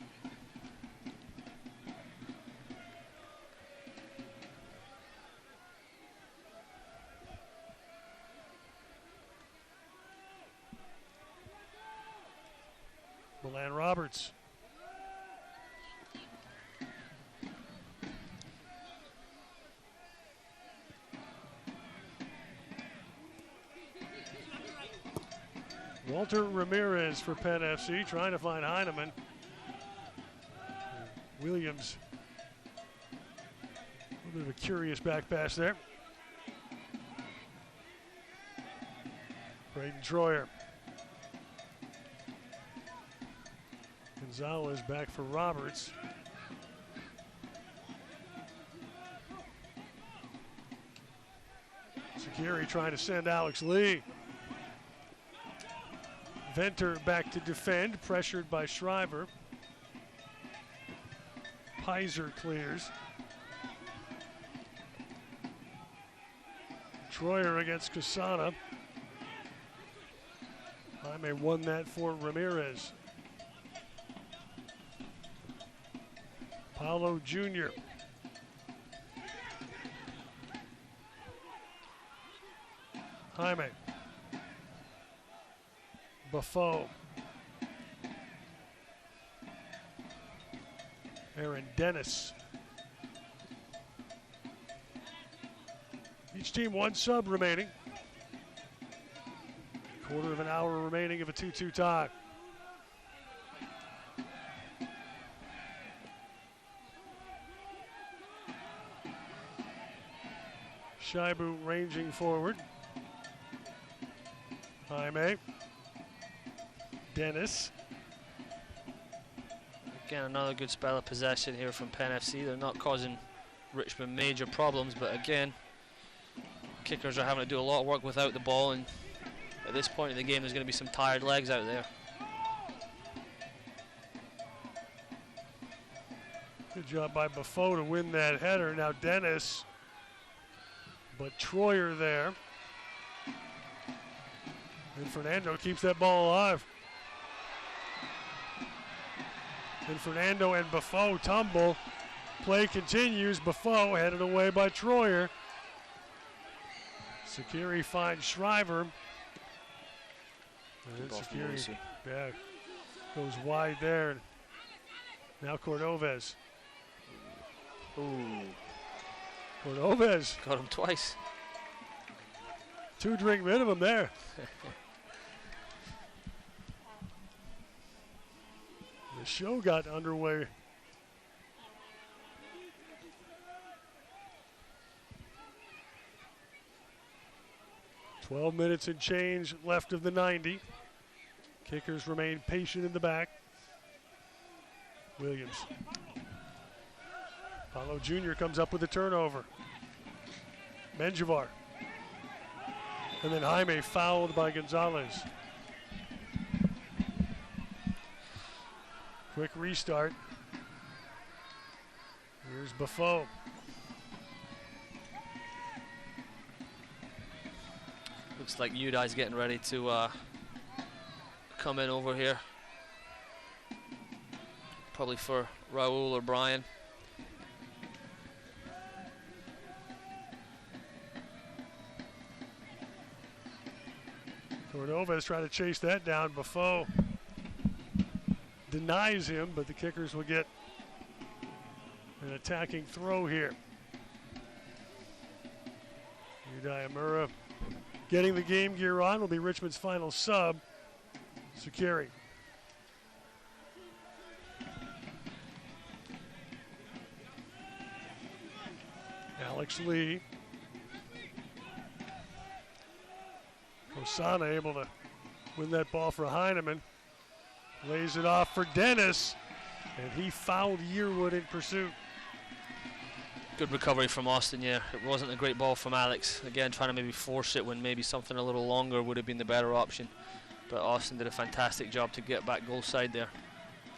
Milan Roberts. Walter Ramirez for Penn FC, trying to find Heineman. Williams, a little bit of a curious back pass there. Braden Troyer. Gonzalez back for Roberts. Sekiri trying to send Alex Lee. Venter back to defend, pressured by Shriver. Pizer clears. Troyer against Casana. Jaime won that for Ramirez. Paulo Jr. Jaime. Buffo. Aaron Dennis. Each team one sub remaining. Quarter of an hour remaining of a 2-2 tie. Shaibu ranging forward. Jaime. Dennis. Again, another good spell of possession here from Penn FC. They're not causing Richmond major problems, but again, kickers are having to do a lot of work without the ball, and at this point in the game, there's going to be some tired legs out there. Good job by Buffo to win that header. Now Dennis, but Troyer there. And Fernando keeps that ball alive. And Fernando and Buffo tumble. Play continues. Buffo headed away by Troyer. Sakiri finds Shriver. And then Sakiri, yeah, goes wide there. Now Cordovez. Ooh. Cordovez. Got him twice. 2-drink minimum there. The show got underway. "12 minutes and change left of the 90. Kickers remain patient in the back. Williams. Paulo Jr. comes up with a turnover. Menjivar. And then Jaime fouled by Gonzalez. Quick restart. Here's Buffo. Looks like Udai's getting ready to come in over here. Probably for Raul or Brian. Cordova is trying to chase that down. Buffo denies him, but the kickers will get an attacking throw here. Udai Amura getting the game gear on will be Richmond's final sub. Sakiri. Alex Lee. Osana able to win that ball for Heineman. Lays it off for Dennis, and he fouled Yearwood in pursuit. Good recovery from Austin, yeah. It wasn't a great ball from Alex. Again, trying to maybe force it when maybe something a little longer would have been the better option. But Austin did a fantastic job to get back goal side there.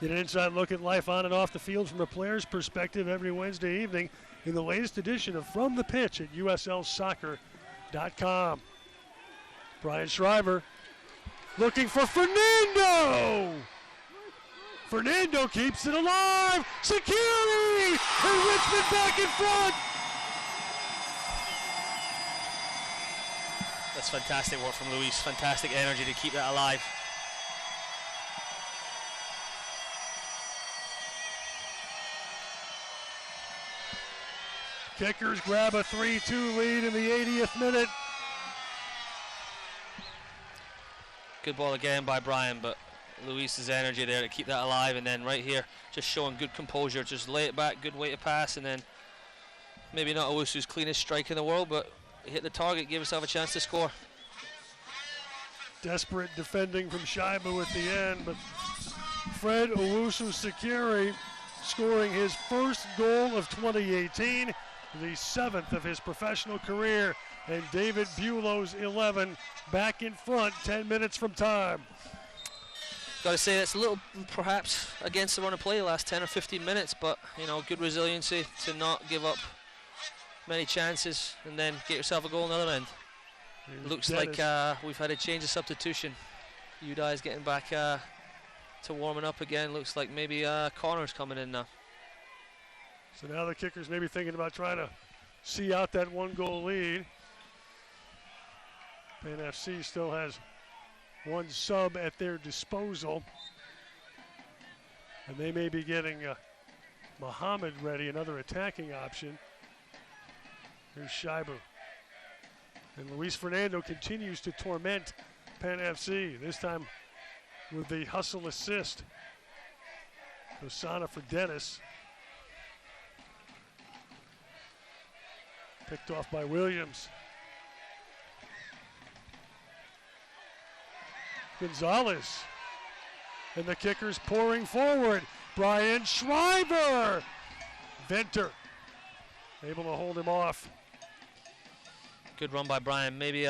Get an inside look at life on and off the field from a player's perspective every Wednesday evening in the latest edition of From the Pitch at uslsoccer.com. Brian Shriver looking for Fernando! Fernando keeps it alive! Sakiri! And Richmond back in front! That's fantastic work from Luis. Fantastic energy to keep that alive. Kickers grab a 3-2 lead in the 80th minute. Good ball again by Brian, but Luis's energy there to keep that alive, and then right here just showing good composure, just lay it back, good way to pass, and then maybe not Owusu's cleanest strike in the world, but hit the target, give himself a chance to score. Desperate defending from Shaibu at the end, but Fred Owusu Sakiri scoring his first goal of 2018, the 7th of his professional career, and David Bulow's 11 back in front 10 minutes from time. Got to say that's a little perhaps against the run of play the last 10 or 15 minutes, but good resiliency to not give up many chances and then get yourself a goal on the other end. Looks like we've had a change of substitution. Udi's getting back to warming up again. Looks like maybe Connor's coming in now. So now the Kickers maybe thinking about trying to see out that 1-goal lead. Penn FC still has one sub at their disposal. And they may be getting Muhammad ready, another attacking option. Here's Shaibu. And Luis Fernando continues to torment Penn FC, this time with the hustle assist. Kosana for Dennis. Picked off by Williams. Gonzalez. And the Kickers pouring forward. Brian Shriver. Venter able to hold him off. Good run by Brian. Maybe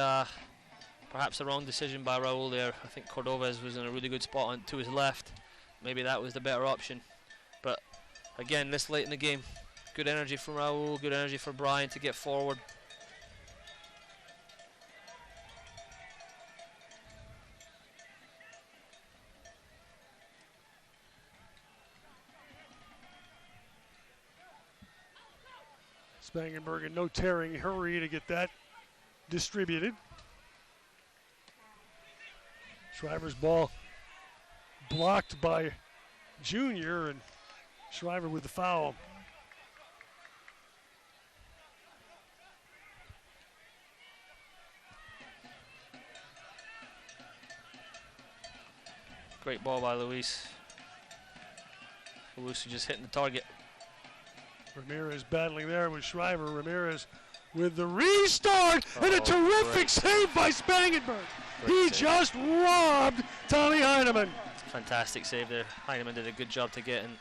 perhaps a wrong decision by Raul there. I think Cordovez was in a really good spot to his left. Maybe that was the better option. But again, this late in the game, good energy from Raul, good energy for Brian to get forward. Spangenberg in no tearing hurry to get that distributed. Shriver's ball blocked by Junior, and Shriver with the foul. Great ball by Luis. Luis just hitting the target. Ramirez battling there with Shriver. Ramirez with the restart, and a terrific save by Spangenberg. He just robbed Tommy Heineman. Fantastic save there. Heineman did a good job to get and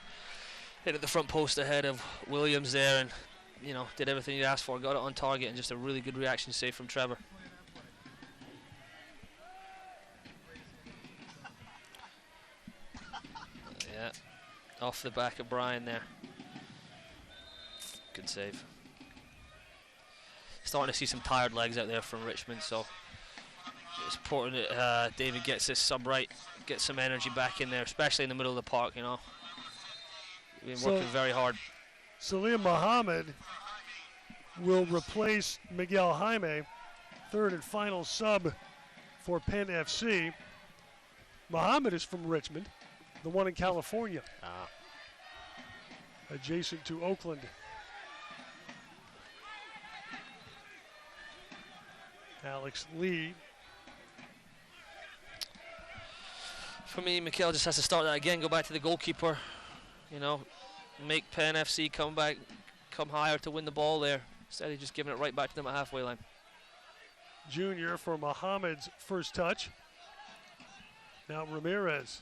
hit at the front post ahead of Williams there, and did everything he asked for, got it on target, and just a really good reaction save from Trevor. Yeah, off the back of Brian there. Good save. Starting to see some tired legs out there from Richmond, so it's important that David gets this sub right, gets some energy back in there, especially in the middle of the park. We've been working very hard. Salim Mohammed will replace Miguel Jaime, third and final sub for Penn FC. Mohammed is from Richmond, the one in California, adjacent to Oakland. Alex Lee. For me, Mikhail just has to start that again, go back to the goalkeeper, make Penn FC come higher to win the ball there, instead of just giving it right back to them at halfway line. Junior for Mohammed's first touch. Now Ramirez.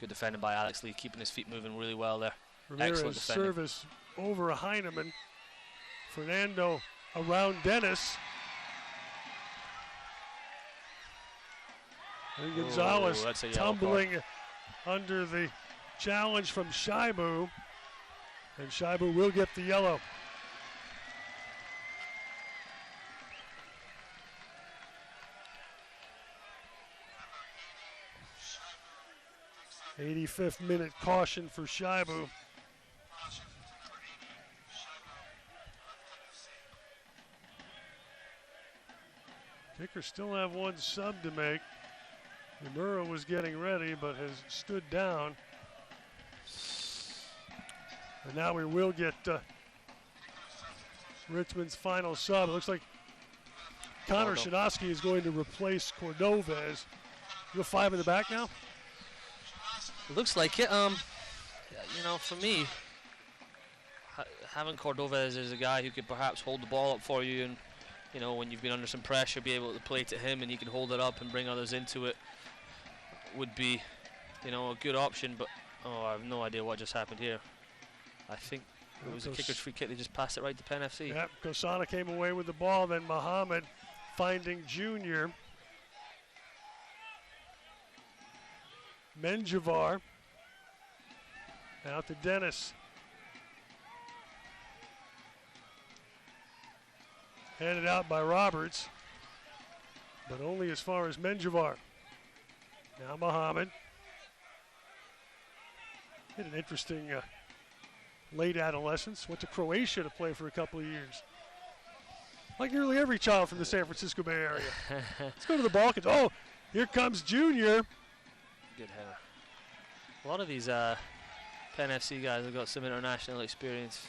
Good defending by Alex Lee, keeping his feet moving really well there. Ramirez service over Heineman. Fernando around Dennis. And Gonzalez tumbling under the challenge from Shaibu. And Shaibu will get the yellow. '85th minute caution for Shaibu. Kickers still have one sub to make. Nomura was getting ready, but has stood down. And now we will get Richmond's final sub. It looks like Connor Shinosky is going to replace Cordovez. You have five in the back now? It looks like it. For me, having Cordovez as a guy who could perhaps hold the ball up for you, and when you've been under some pressure, be able to play to him and he can hold it up and bring others into it, would be, a good option. But I have no idea what just happened here. I think it was a kicker's free kick. They just passed it right to Penn FC. Yep, Kosana came away with the ball. Then Mohammed finding Junior. Menjivar. Out to Dennis. Handed out by Roberts, but only as far as Menjivar. Now Muhammad. Had an interesting late adolescence. Went to Croatia to play for a couple of years. Like nearly every child from the San Francisco Bay Area. Let's go to the Balkans. Oh, here comes Junior. Good header. A lot of these Penn FC guys have got some international experience.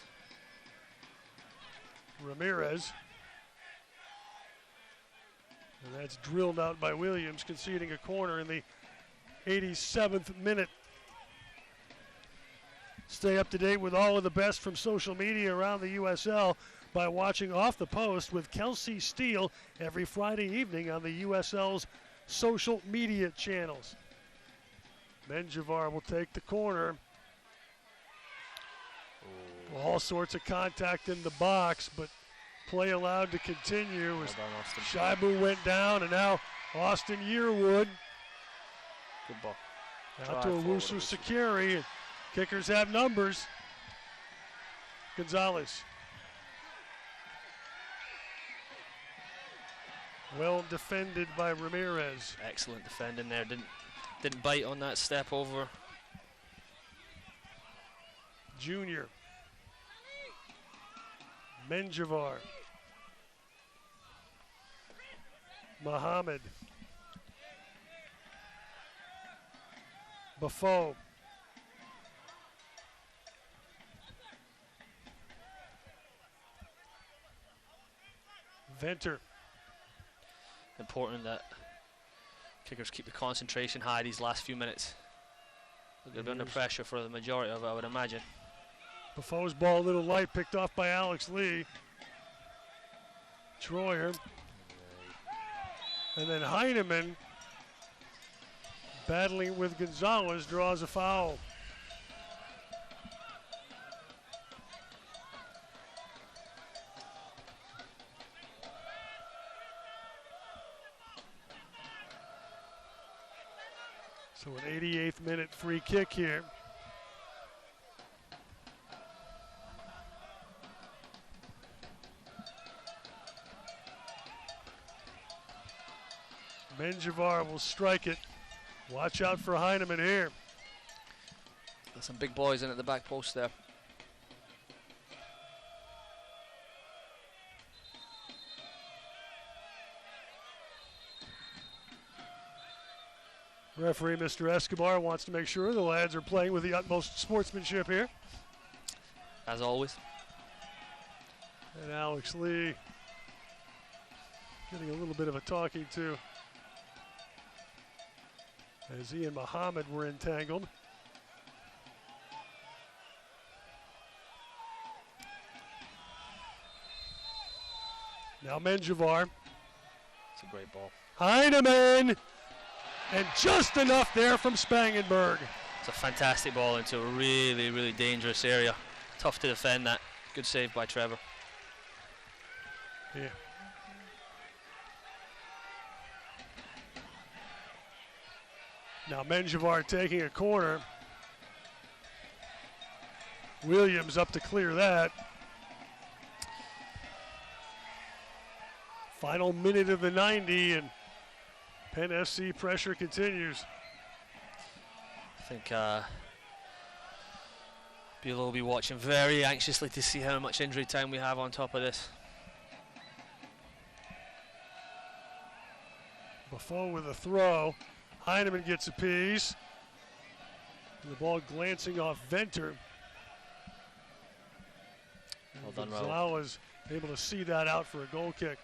Ramirez. And that's drilled out by Williams, conceding a corner in the 87th minute. Stay up to date with all of the best from social media around the USL by watching Off the Post with Kelsey Steele every Friday evening on the USL's social media channels. Menjivar will take the corner. All sorts of contact in the box, but play allowed to continue as Shaibu went down, and now Austin Yearwood. Good ball. Out to Owusu Sakiri. Kickers have numbers. Gonzalez. Well defended by Ramirez. Excellent defending there. Didn't bite on that step over. Junior. Menjivar. Muhammad. Buffo. Venter. Important that kickers keep the concentration high these last few minutes. They're going to be under pressure for the majority of it, I would imagine. Buffo's ball a little light, picked off by Alex Lee. Troyer. And then Heineman, battling with Gonzalez, draws a foul. So an 88th minute free kick here. Menjivar will strike it. Watch out for Heineman here. Got some big boys in at the back post there. Referee Mr. Escobar wants to make sure the lads are playing with the utmost sportsmanship here. As always. And Alex Lee getting a little bit of a talking to as he and Muhammad were entangled. Now Menjivar. It's a great ball. Heineman! And just enough there from Spangenberg. It's a fantastic ball into a really, really dangerous area. Tough to defend that. Good save by Trevor. Yeah. Now Menjivar taking a corner. Williams up to clear that. Final minute of the 90, and Penn FC pressure continues. I think Buelow will be watching very anxiously to see how much injury time we have on top of this. Buffon with a throw. Heineman gets a piece. And the ball glancing off Venter. Well done, Raul. Gonzalez able to see that out for a goal kick.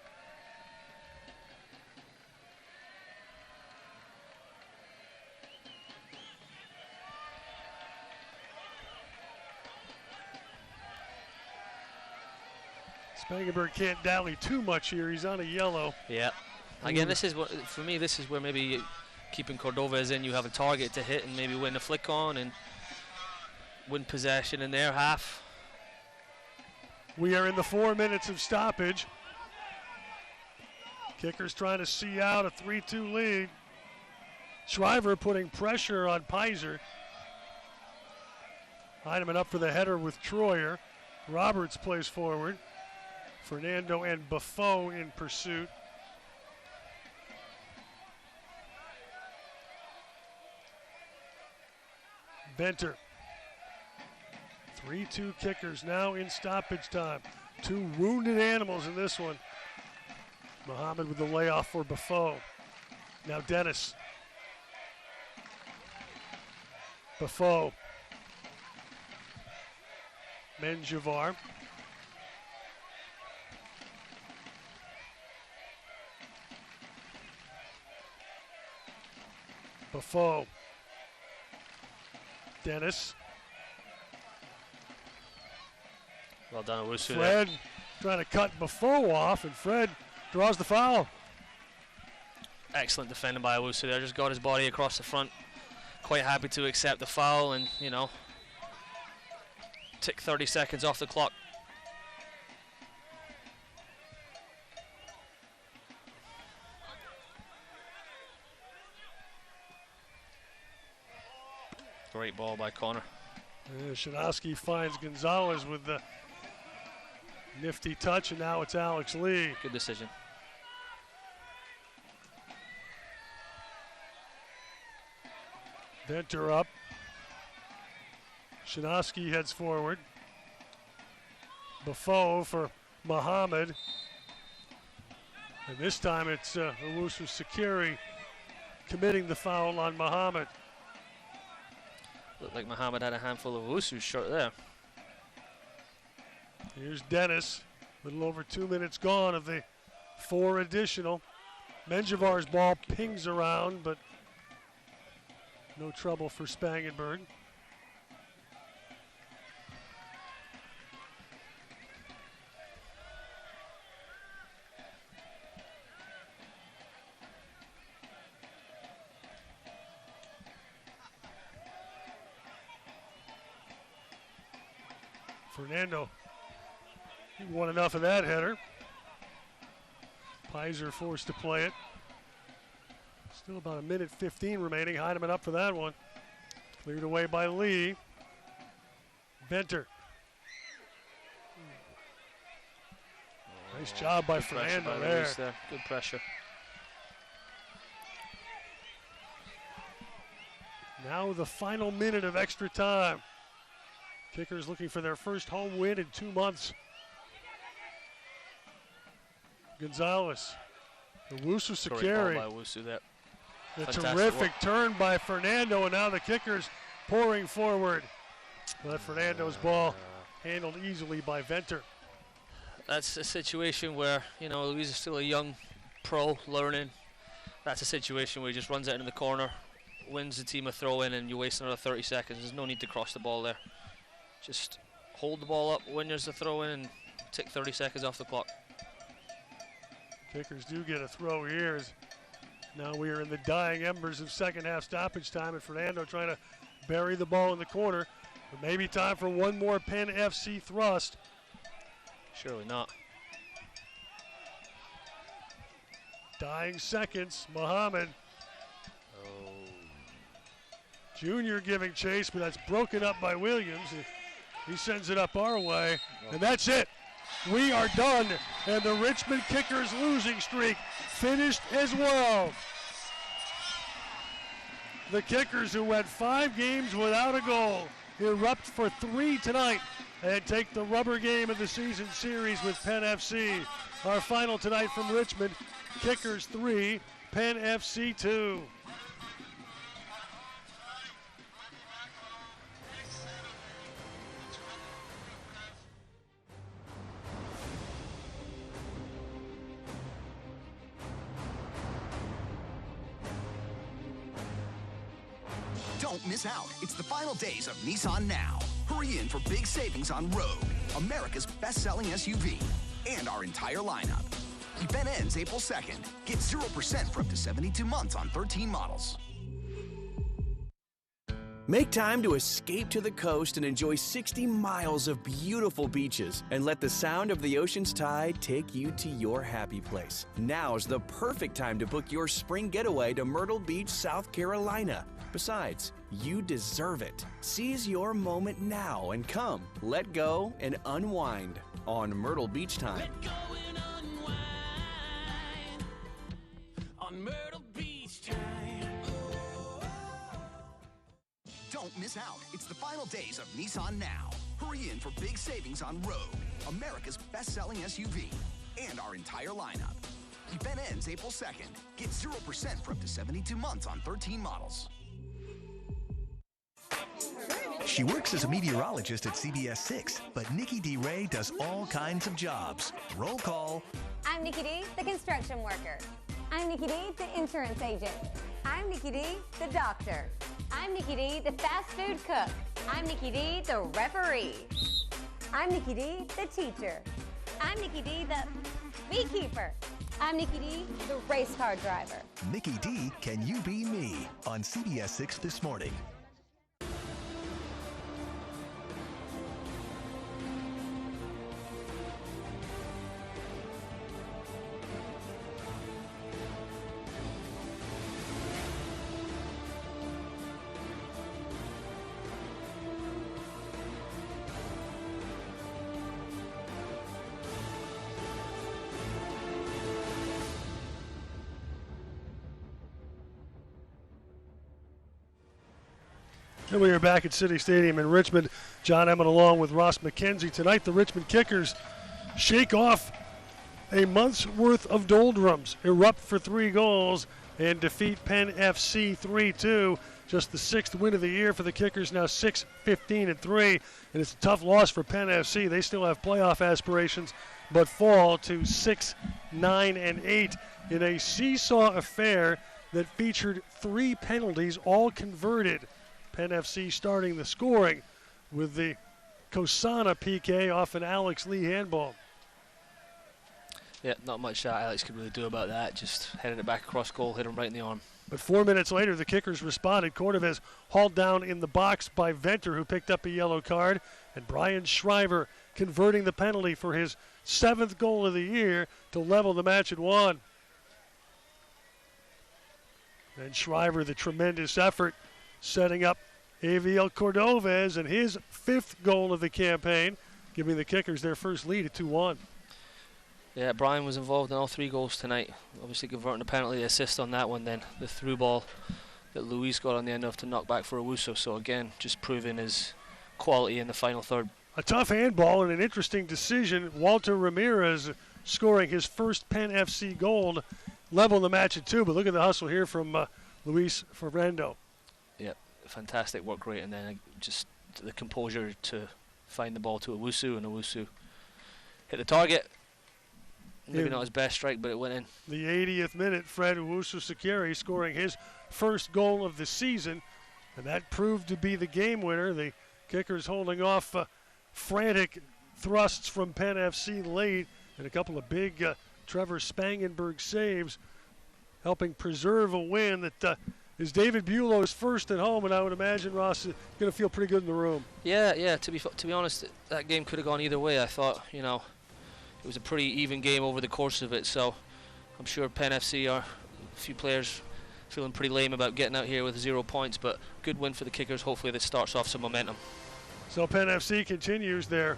Spangenberg can't dally too much here. He's on a yellow. Yeah. Again, this is what, for me, this is where maybe keeping Cordova is in. You have a target to hit and maybe win a flick on and win possession in their half. We are in the 4 minutes of stoppage. Kickers trying to see out a 3-2 lead. Shriver putting pressure on Pizer. Heineman up for the header with Troyer. Roberts plays forward. Fernando and Buffo in pursuit. Venter. 3-2 Kickers now in stoppage time. 2 wounded animals in this one. Muhammad with the layoff for Buffo. Now Dennis. Buffo. Menjivar. Buffo. Dennis. Well done, Owusu. Fred trying to cut Buffo off, and Fred draws the foul. Excellent defending by Owusu there. Just got his body across the front. Quite happy to accept the foul and, you know, tick 30 seconds off the clock. Great ball by Connor. Shanowski finds Gonzalez with the nifty touch, and now it's Alex Lee. Good decision. Venter up. Shanowski heads forward. Buffo for Muhammad. And this time it's Owusu Sakiri committing the foul on Muhammad. Looked like Muhammad had a handful of Owusu's short there. Here's Dennis. A little over 2 minutes gone of the 4 additional. Menjivar's ball pings around, but no trouble for Spangenberg. Fernando, he won enough of that header. Pizer forced to play it. Still about 1:15 remaining. Heineman up for that one. Cleared away by Lee. Venter. Nice job by Fernando there. Good pressure. Now the final minute of extra time. Kickers looking for their first home win in 2 months. Gonzalez. Owusu Sakiri. Great ball by Owusu there. A Fantastic terrific work. turn by Fernando, and now the Kickers pouring forward. But Fernando's ball handled easily by Venter. That's a situation where, you know, Luis is still a young pro learning. That's a situation where he just runs out into the corner, wins the team a throw in, and you waste another 30 seconds. There's no need to cross the ball there. Just hold the ball up, win yours the throw in, and tick 30 seconds off the clock. Kickers do get a throw here. Now we are in the dying embers of second half stoppage time, and Fernando trying to bury the ball in the corner. But maybe time for one more Penn FC thrust. Surely not. Dying seconds, Muhammad. Oh. Junior giving chase, but that's broken up by Williams. He sends it up our way, and that's it. We are done, and the Richmond Kickers losing streak finished as well. The Kickers, who went 5 games without a goal, erupt for 3 tonight and take the rubber game of the season series with Penn FC. Our final tonight from Richmond, Kickers 3, Penn FC 2. Don't miss out. It's the final days of Nissan Now. Hurry in for big savings on Rogue, America's best-selling SUV, and our entire lineup. Event ends April 2nd. Get 0% for up to 72 months on 13 models. Make time to escape to the coast and enjoy 60 miles of beautiful beaches and let the sound of the ocean's tide take you to your happy place. Now's the perfect time to book your spring getaway to Myrtle Beach, South Carolina. Besides, you deserve it. Seize your moment now and come, let go, and unwind on Myrtle Beach Time. Let go and unwind on Myrtle Beach Time. Don't miss out. It's the final days of Nissan Now. Hurry in for big savings on Rogue, America's best-selling SUV, and our entire lineup. Event ends April 2nd. Get 0% for up to 72 months on 13 models. She works as a meteorologist at CBS 6, but Nikki D. Ray does all kinds of jobs. Roll call. I'm Nikki D, the construction worker. I'm Nikki D, the insurance agent. I'm Nikki D, the doctor. I'm Nikki D, the fast food cook. I'm Nikki D, the referee. I'm Nikki D, the teacher. I'm Nikki D, the beekeeper. I'm Nikki D, the race car driver. Nikki D, Can You Be Me? On CBS 6 this morning. And we are back at City Stadium in Richmond. John Emmett along with Ross McKenzie. Tonight, the Richmond Kickers shake off a month's worth of doldrums, erupt for 3 goals, and defeat Penn FC 3-2. Just the 6th win of the year for the Kickers, now 6-15-3. And it's a tough loss for Penn FC. They still have playoff aspirations, but fall to 6-9-8 in a seesaw affair that featured 3 penalties, all converted. Penn FC starting the scoring with the Kosana PK off an Alex Lee handball. Yeah, not much Alex could really do about that. Just heading it back across goal, hit him right in the arm. But 4 minutes later, the Kickers responded. Cordovez hauled down in the box by Venter, who picked up a yellow card, and Brian Shriver converting the penalty for his 7th goal of the year to level the match at 1. And Shriver, the tremendous effort, setting up Aviel Cordovez and his 5th goal of the campaign, giving the Kickers their first lead at 2-1. Yeah, Brian was involved in all 3 goals tonight. Obviously converting the penalty, the assist on that one, then the through ball that Luis got on the end of to knock back for Owusu. So again, just proving his quality in the final third. A tough handball and an interesting decision. Walter Ramirez scoring his first Penn FC goal, level the match at 2. But look at the hustle here from Luis Ferrando. Yep, fantastic work rate, and then just the composure to find the ball to Owusu, and Owusu hit the target. Maybe not his best strike, but it went in. The 80th minute, Fred Owusu-Sakiri scoring his first goal of the season, and that proved to be the game winner. The Kickers holding off frantic thrusts from Penn FC late, and a couple of big Trevor Spangenberg saves, helping preserve a win that is David Bulow's first at home, and I would imagine Ross is going to feel pretty good in the room. Yeah. To be honest, that game could have gone either way. I thought, it was a pretty even game over the course of it. So I'm sure Penn FC are a few players feeling pretty lame about getting out here with 0 points, but good win for the Kickers. Hopefully that starts off some momentum. So Penn FC continues their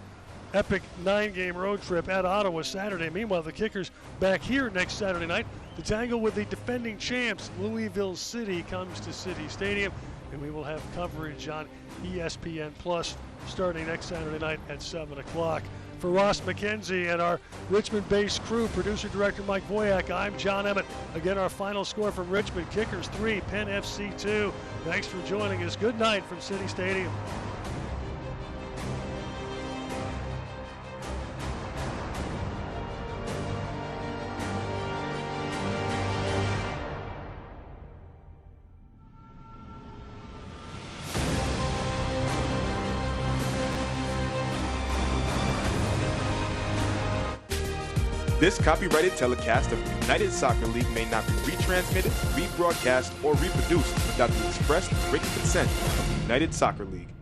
epic 9-game road trip at Ottawa Saturday. Meanwhile, the Kickers back here next Saturday night to tangle with the defending champs. Louisville City comes to City Stadium, and we will have coverage on ESPN Plus starting next Saturday night at 7 o'clock. For Ross McKenzie and our Richmond-based crew, producer-director Mike Boyack, I'm John Emmett. Again, our final score from Richmond: Kickers 3, Penn FC 2. Thanks for joining us. Good night from City Stadium. This copyrighted telecast of the United Soccer League may not be retransmitted, rebroadcast, or reproduced without the express written consent of the United Soccer League.